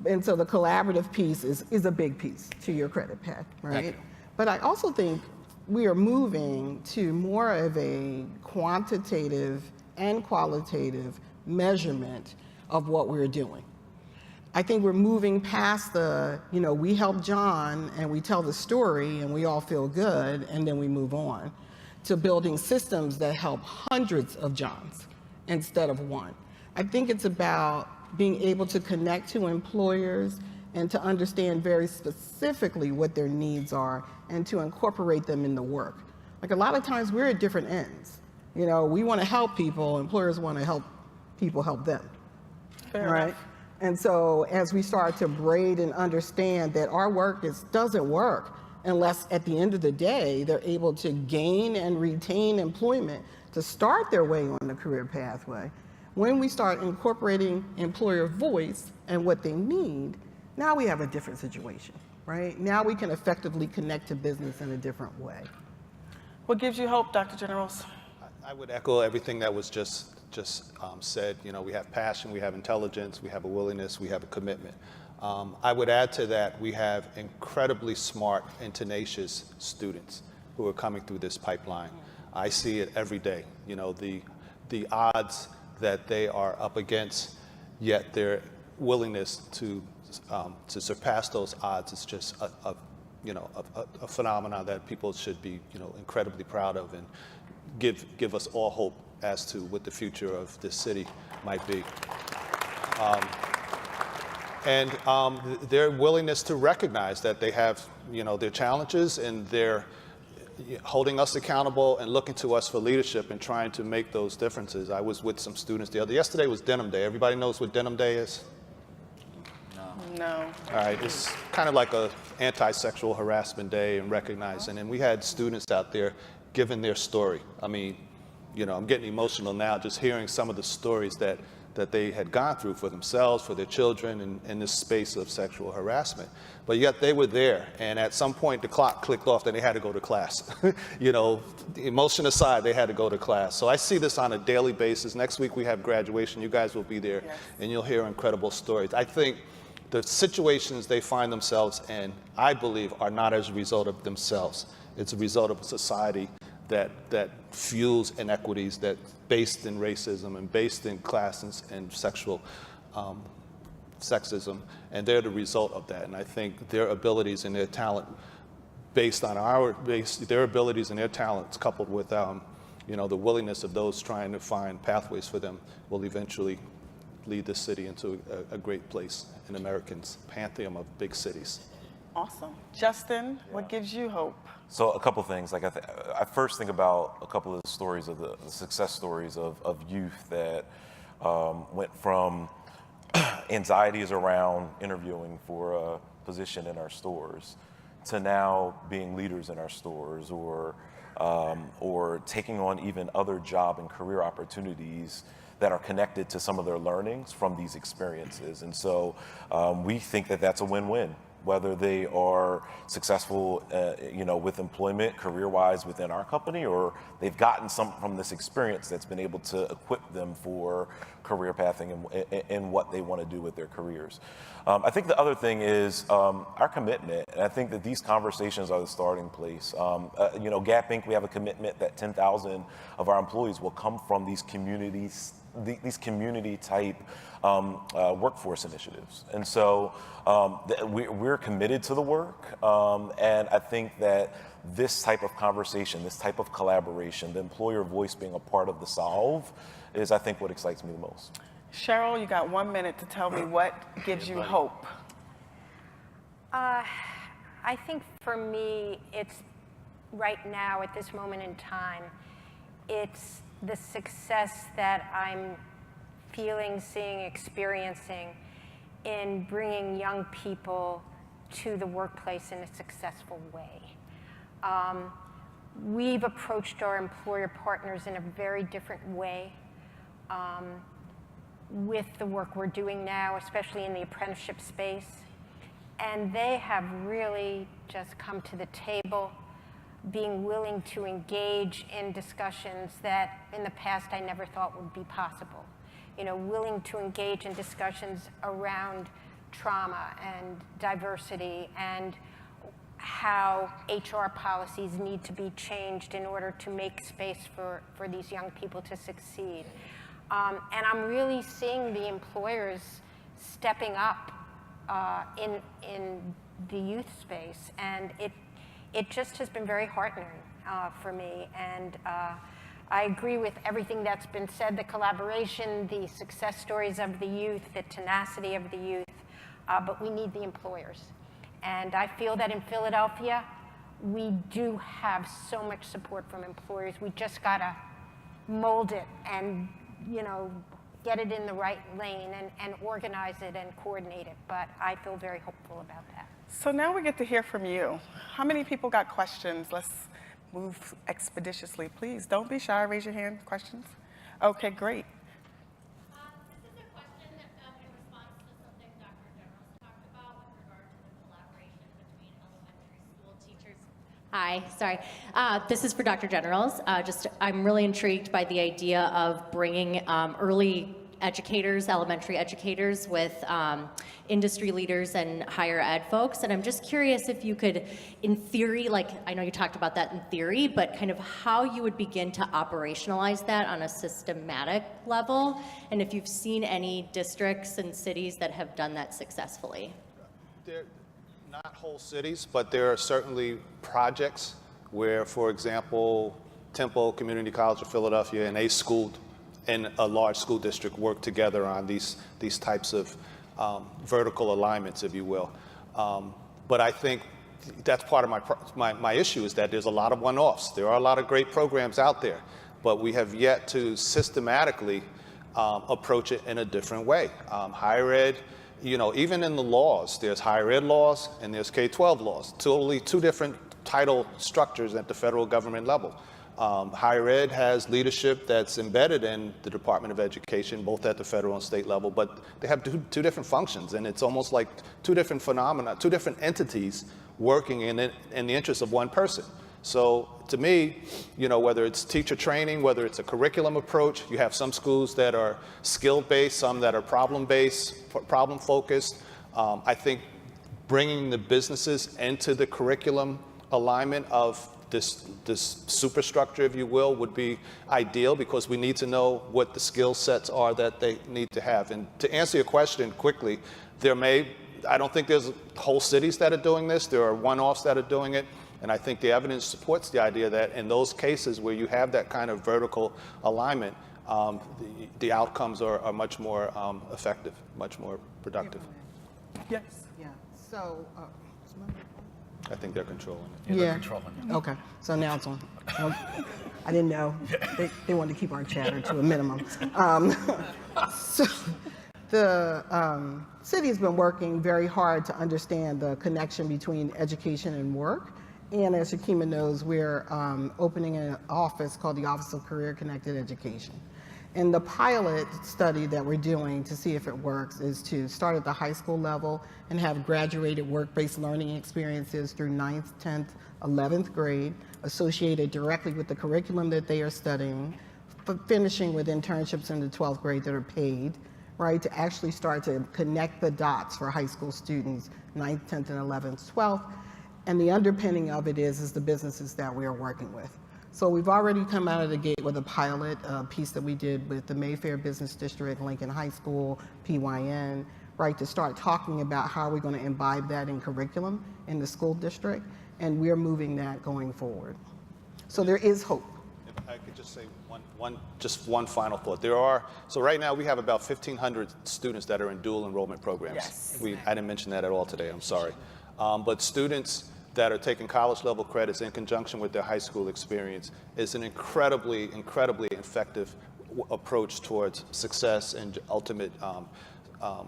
And so the collaborative piece is a big piece, to your credit, Pat, right? Thank you. But I also think we are moving to more of a quantitative and qualitative measurement of what we're doing. I think we're moving past we help John and we tell the story and we all feel good and then we move on to building systems that help hundreds of Johns instead of one. I think it's about being able to connect to employers and to understand very specifically what their needs are and to incorporate them in the work. Like, a lot of times we're at different ends. We want to help people, employers want to help people help them. Fair right? enough. And so as we start to braid and understand that our work doesn't work unless at the end of the day they're able to gain and retain employment to start their way on the career pathway. When we start incorporating employer voice and what they need, now we have a different situation, right? Now we can effectively connect to business in a different way. What gives you hope, Dr. Generals? I would echo everything that was just said. We have passion, we have intelligence, we have a willingness, we have a commitment. I would add to that, we have incredibly smart and tenacious students who are coming through this pipeline. I see it every day. The odds that they are up against, yet their willingness to surpass those odds is just a phenomenon that people should be incredibly proud of and give us all hope as to what the future of this city might be. And their willingness to recognize that they have their challenges, and they're holding us accountable and looking to us for leadership and trying to make those differences. I was with some students yesterday was Denim Day. Everybody knows what Denim Day is? No. All right, it's kind of like a anti-sexual harassment day and recognizing, and we had students out there giving their story. I mean, I'm getting emotional now just hearing some of the stories that they had gone through for themselves, for their children in this space of sexual harassment. But yet they were there, and at some point the clock clicked off and they had to go to class. The emotion aside, they had to go to class. So I see this on a daily basis. Next week we have graduation. You guys will be there, yes, and you'll hear incredible stories. I think the situations they find themselves in, I believe, are not as a result of themselves. It's a result of a society that fuels inequities, that based in racism and based in class and sexual sexism, and they're the result of that. And I think their abilities and their talent, based on their abilities and their talents, coupled with the willingness of those trying to find pathways for them, will eventually lead this city into a great place in Americans' pantheon of big cities. Awesome. Justin, what gives you hope? So a couple things. Like I first think about a couple of the stories of the success stories of youth that went from anxieties around interviewing for a position in our stores to now being leaders in our stores, or taking on even other job and career opportunities that are connected to some of their learnings from these experiences. And so we think that that's a win-win, whether they are successful with employment career-wise within our company, or they've gotten some from this experience that's been able to equip them for career pathing and what they want to do with their careers. I think the other thing is our commitment, and I think that these conversations are the starting place. Gap Inc., we have a commitment that 10,000 of our employees will come from these communities, these community-type workforce initiatives. And so we're committed to the work, and I think that this type of conversation, this type of collaboration, the employer voice being a part of the solve, is, I think, what excites me the most. Cheryl, you got 1 minute to tell me what gives you hope. I think for me, it's right now, at this moment in time, it's the success that I'm feeling, seeing, experiencing in bringing young people to the workplace in a successful way. We've approached our employer partners in a very different way with the work we're doing now, especially in the apprenticeship space. And they have really just come to the table, being willing to engage in discussions that in the past I never thought would be possible. Willing to engage in discussions around trauma and diversity and how HR policies need to be changed in order to make space for these young people to succeed. And I'm really seeing the employers stepping up in the youth space, and it just has been very heartening for me. And I agree with everything that's been said, the collaboration, the success stories of the youth, the tenacity of the youth, but we need the employers. And I feel that in Philadelphia, we do have so much support from employers. We just gotta mold it and, get it in the right lane and organize it and coordinate it. But I feel very hopeful about that. So now we get to hear from you. How many people got questions? Let's move expeditiously. Please, don't be shy. Raise your hand. Questions? Okay, great. This is a question in response to something Dr. Generals talked about with regard to the collaboration between elementary school teachers. Hi, sorry. This is for Dr. Generals. I'm really intrigued by the idea of bringing early educators, elementary educators with industry leaders and higher ed folks. And I'm just curious if you could, in theory, I know you talked about that in theory, but kind of how you would begin to operationalize that on a systematic level, and if you've seen any districts and cities that have done that successfully. They're not whole cities, but there are certainly projects where, for example, Temple Community College of Philadelphia and a large school district work together on these types of vertical alignments, if you will. But I think that's part of my issue, is that there's a lot of one-offs. There are a lot of great programs out there, but we have yet to systematically approach it in a different way. Higher ed, even in the laws, there's higher ed laws and there's K-12 laws, totally two different title structures at the federal government level. Higher ed has leadership that's embedded in the Department of Education, both at the federal and state level, but they have two different functions, and it's almost like two different phenomena, two different entities working in the interest of one person. So to me, whether it's teacher training, whether it's a curriculum approach, you have some schools that are skill-based, some that are problem-based, problem-focused. I think bringing the businesses into the curriculum alignment of this superstructure, if you will, would be ideal because we need to know what the skill sets are that they need to have. And to answer your question quickly, I don't think there's whole cities that are doing this. There are one-offs that are doing it. And I think the evidence supports the idea that in those cases where you have that kind of vertical alignment, the outcomes are much more effective, much more productive. Yes. Yeah, so, I think they're controlling it. yeah. Okay, so now it's on. Nope. I didn't know. They wanted to keep our chatter to a minimum. So the city has been working very hard to understand the connection between education and work. And as Shakima knows, we're opening an office called the Office of Career Connected Education. And the pilot study that we're doing to see if it works is to start at the high school level and have graduated work-based learning experiences through 9th, 10th, 11th grade, associated directly with the curriculum that they are studying, finishing with internships in the 12th grade that are paid, right, to actually start to connect the dots for high school students, 9th, 10th, and 11th, 12th. And the underpinning of it is the businesses that we are working with. So we've already come out of the gate with a pilot piece that we did with the Mayfair Business District, Lincoln High School, PYN, right, to start talking about how we're going to imbibe that in curriculum in the school district, and we're moving that going forward. So there is hope. If I could just say one final thought. So right now we have about 1,500 students that are in dual enrollment programs. Yes. I didn't mention that at all today, I'm sorry. But students that are taking college level credits in conjunction with their high school experience is an incredibly effective approach towards success and ultimate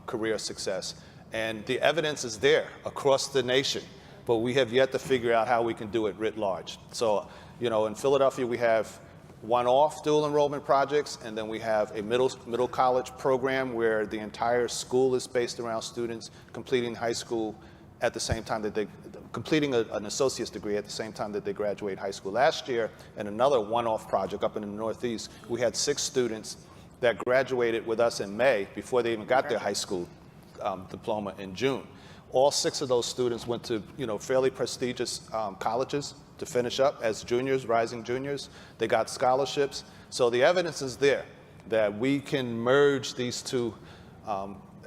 career success. And the evidence is there across the nation, but we have yet to figure out how we can do it writ large. So, in Philadelphia, we have one-off dual enrollment projects, and then we have a middle college program where the entire school is based around students completing high school at the same time that completing an associate's degree at the same time that they graduate high school. Last year, in another one-off project up in the Northeast, we had 6 students that graduated with us in May before they even got their high school diploma in June. All 6 of those students went to fairly prestigious colleges to finish up as juniors, rising juniors. They got scholarships. So the evidence is there that we can merge these two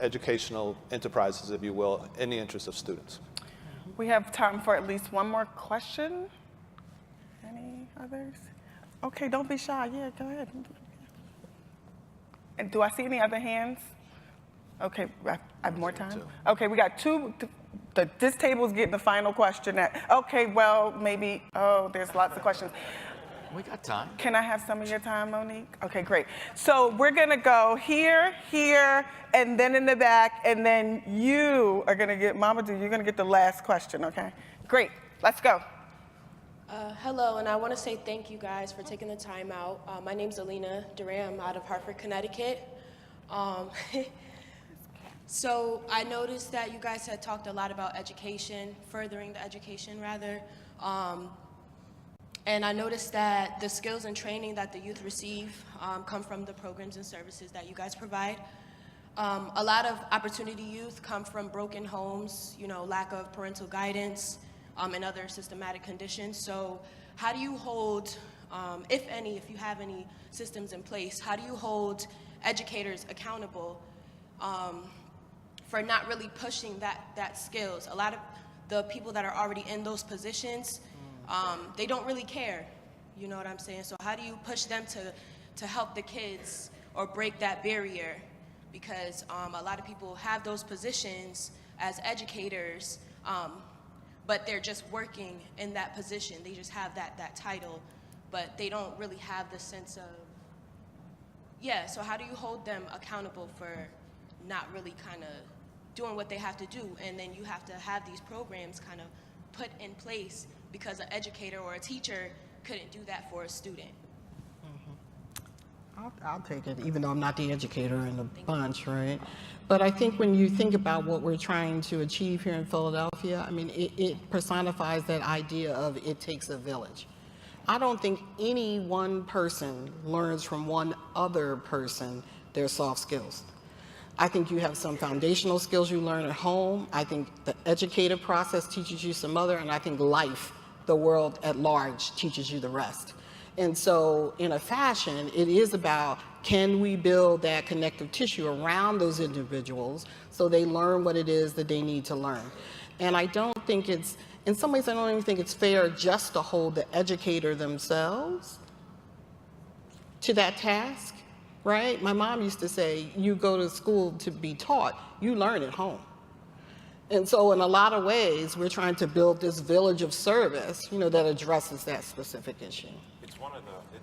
educational enterprises, if you will, in the interest of students. We have time for at least one more question. Any others? Okay, don't be shy. Yeah, go ahead. And do I see any other hands? Okay, I have more time. Okay, we got 2. This table is getting the final question. Okay, well, maybe, there's lots of questions. We got time. Can I have some of your time, Monique? Okay, great. So we're gonna go here, and then in the back, and then you are gonna get, Mamadou, you're gonna get the last question, okay? Great, let's go. Hello, and I want to say thank you guys for taking the time out. My name's Alina Duran. I'm out of Hartford, Connecticut. So I noticed that you guys had talked a lot about education, furthering the education rather. And I noticed that the skills and training that the youth receive come from the programs and services that you guys provide. A lot of opportunity youth come from broken homes, lack of parental guidance, and other systematic conditions. So how do you hold, if you have any systems in place, how do you hold educators accountable for not really pushing that skills? A lot of the people that are already in those positions, they don't really care, you know what I'm saying? So how do you push them to help the kids or break that barrier? Because a lot of people have those positions as educators, but they're just working in that position. They just have that title, but they don't really have the sense of, so how do you hold them accountable for not really kind of doing what they have to do? And then you have to have these programs kind of put in place because an educator or a teacher couldn't do that for a student. I'll take it, even though I'm not the educator in the bunch, right? But I think when you think about what we're trying to achieve here in Philadelphia, I mean, it personifies that idea of it takes a village. I don't think any one person learns from one other person their soft skills. I think you have some foundational skills you learn at home. I think the educative process teaches you some other, and I think life the world at large teaches you the rest. And so in a fashion, it is about, can we build that connective tissue around those individuals so they learn what it is that they need to learn? And I don't think it's, in some ways, I don't even think it's fair just to hold the educator themselves to that task, right? My mom used to say, you go to school to be taught, you learn at home. And so in a lot of ways, we're trying to build this village of service, that addresses that specific issue. It's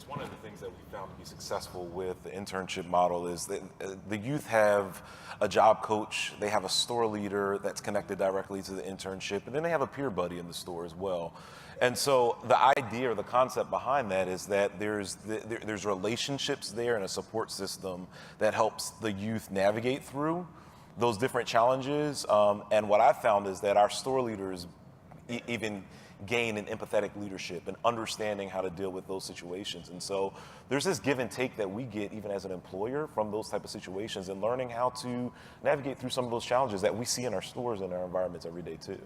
one of the things that we found to be successful with the internship model is that the youth have a job coach, they have a store leader that's connected directly to the internship, and then they have a peer buddy in the store as well. And so the idea or the concept behind that is that there's relationships there and a support system that helps the youth navigate through those different challenges. And what I found is that our store leaders even gain an empathetic leadership and understanding how to deal with those situations. And so there's this give and take that we get even as an employer from those type of situations and learning how to navigate through some of those challenges that we see in our stores and our environments every day too.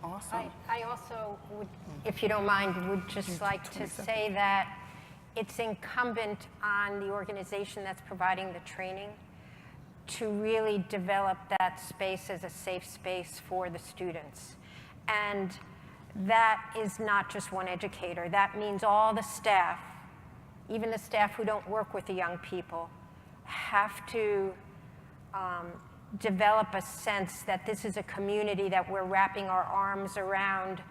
Awesome. I also would, if you don't mind, would just like to say that it's incumbent on the organization that's providing the training to really develop that space as a safe space for the students. And that is not just one educator. That means all the staff, even the staff who don't work with the young people, have to develop a sense that this is a community that we're wrapping our arms around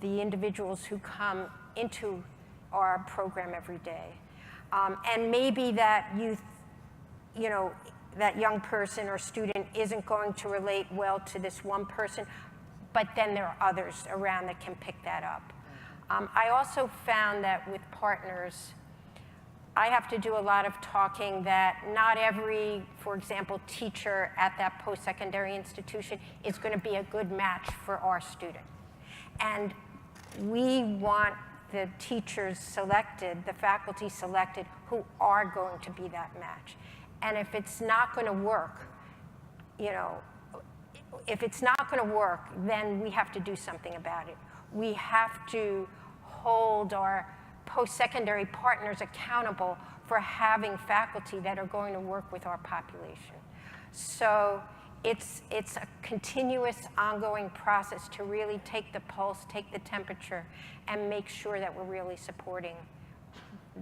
the individuals who come into our program every day. And maybe that youth, that young person or student isn't going to relate well to this one person, but then there are others around that can pick that up. I also found that with partners, I have to do a lot of talking that not every, for example, teacher at that post-secondary institution is going to be a good match for our student. And we want the teachers selected, the faculty selected, who are going to be that match. And if it's not going to work, then we have to do something about it. We have to hold our post-secondary partners accountable for having faculty that are going to work with our population. So it's a continuous, ongoing process to really take the pulse, take the temperature, and make sure that we're really supporting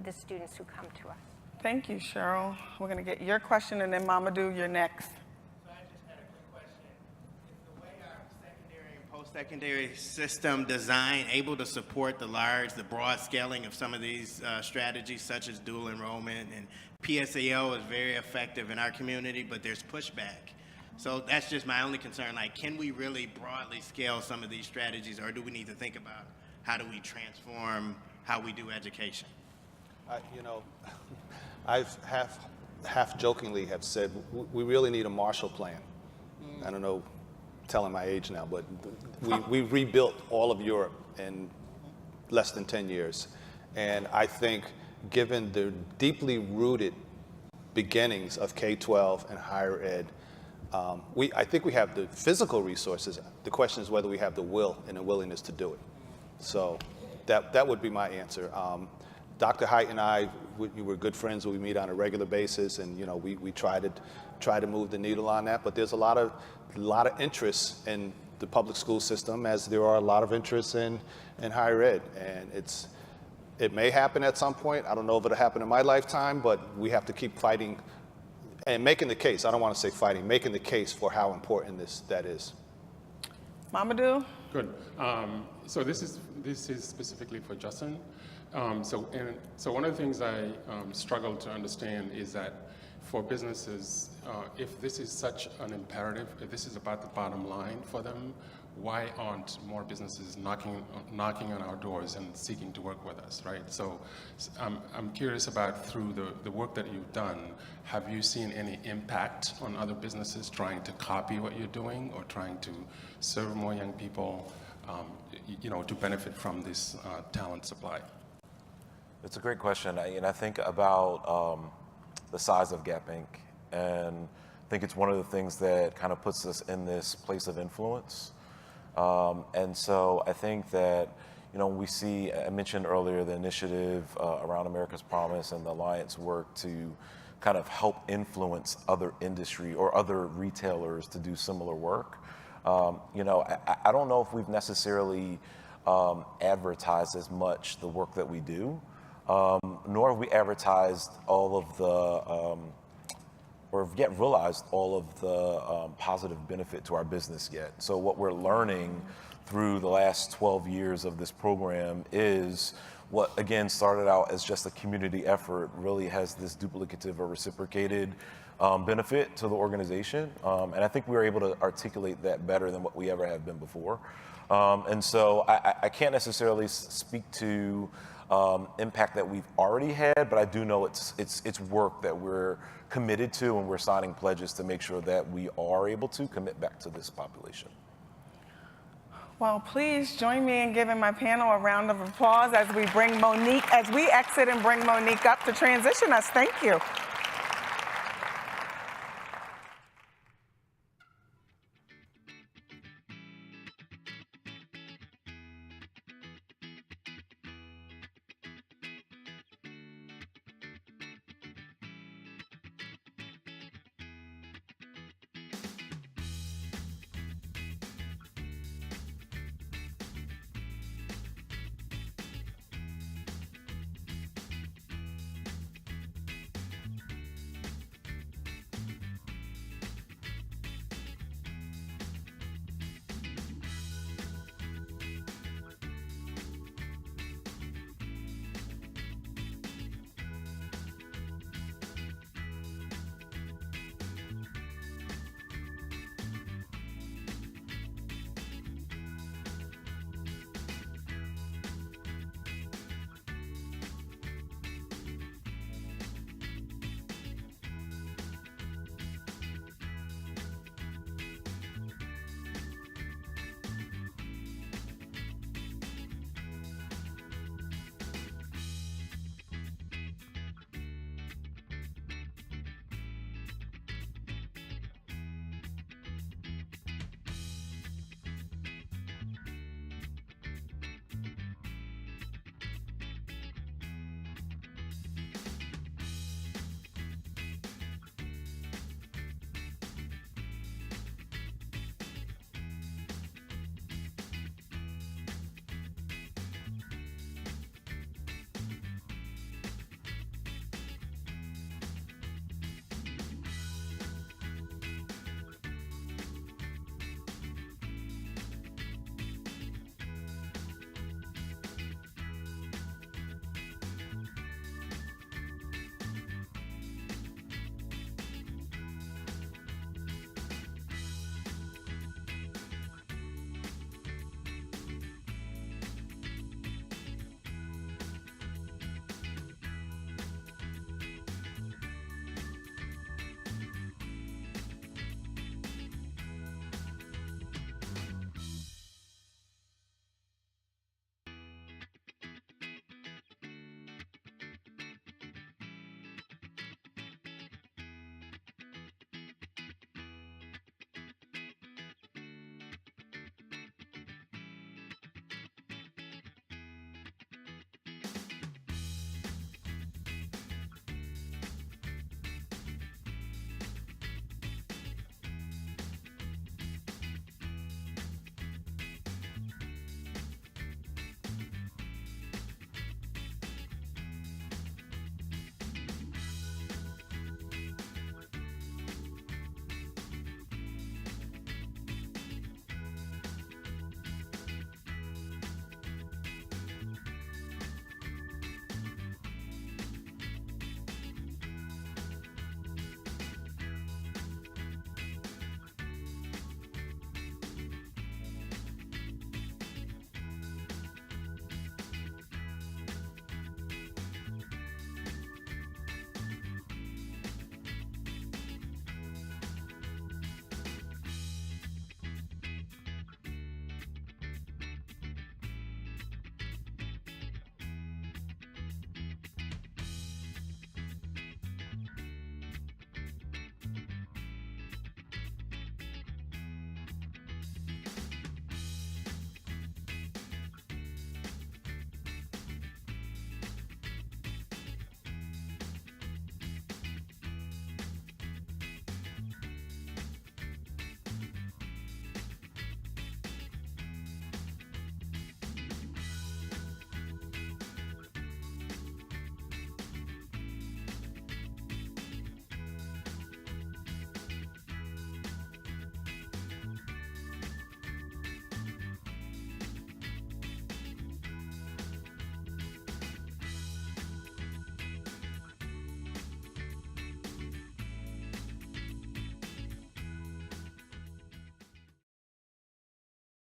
the students who come to us. Thank you, Cheryl. We're going to get your question, and then Mamadou, you're next. So I just had a quick question. Is the way our secondary and post-secondary system design able to support the broad scaling of some of these strategies, such as dual enrollment? And PSEO is very effective in our community, but there's pushback. So that's just my only concern. Like, can we really broadly scale some of these strategies, or do we need to think about how do we transform how we do education? I've half jokingly have said we really need a Marshall Plan. I don't know, telling my age now, but we rebuilt all of Europe in less than 10 years. And I think given the deeply rooted beginnings of K-12 and higher ed, I think we have the physical resources. The question is whether we have the will and the willingness to do it. So that would be my answer. Dr. Height and I, we were good friends. We meet on a regular basis, and we try to move the needle on that. But there's a lot of interest in the public school system, as there are a lot of interest in higher ed, and it may happen at some point. I don't know if it'll happen in my lifetime, but we have to keep fighting and making the case. I don't want to say fighting, making the case for how important that is. Mamadou? Good. So this is specifically for Justin. So one of the things I struggle to understand is that for businesses, if this is such an imperative, if this is about the bottom line for them, why aren't more businesses knocking on our doors and seeking to work with us, right? So I'm curious about, through the work that you've done, have you seen any impact on other businesses trying to copy what you're doing or trying to serve more young people, to benefit from this talent supply? It's a great question, and I think about the size of Gap Inc. And I think it's one of the things that kind of puts us in this place of influence. And so I think that, you know, we see, I mentioned earlier the initiative around America's Promise and the Alliance work to kind of help influence other industry or other retailers to do similar work. You know, I don't know if we've necessarily advertised as much the work that we do, nor have we advertised all of the, or have yet realized all of the positive benefit to our business yet. So what we're learning through the last 12 years of this program is what, again, started out as just a community effort really has this duplicative or reciprocated benefit to the organization. And I think we were able to articulate that better than what we ever have been before. And so I can't necessarily speak to impact that we've already had, but I do know it's work that we're committed to, and we're signing pledges to make sure that we are able to commit back to this population. Well, please join me in giving my panel a round of applause as we bring Monique, as we exit and bring Monique up to transition us. Thank you.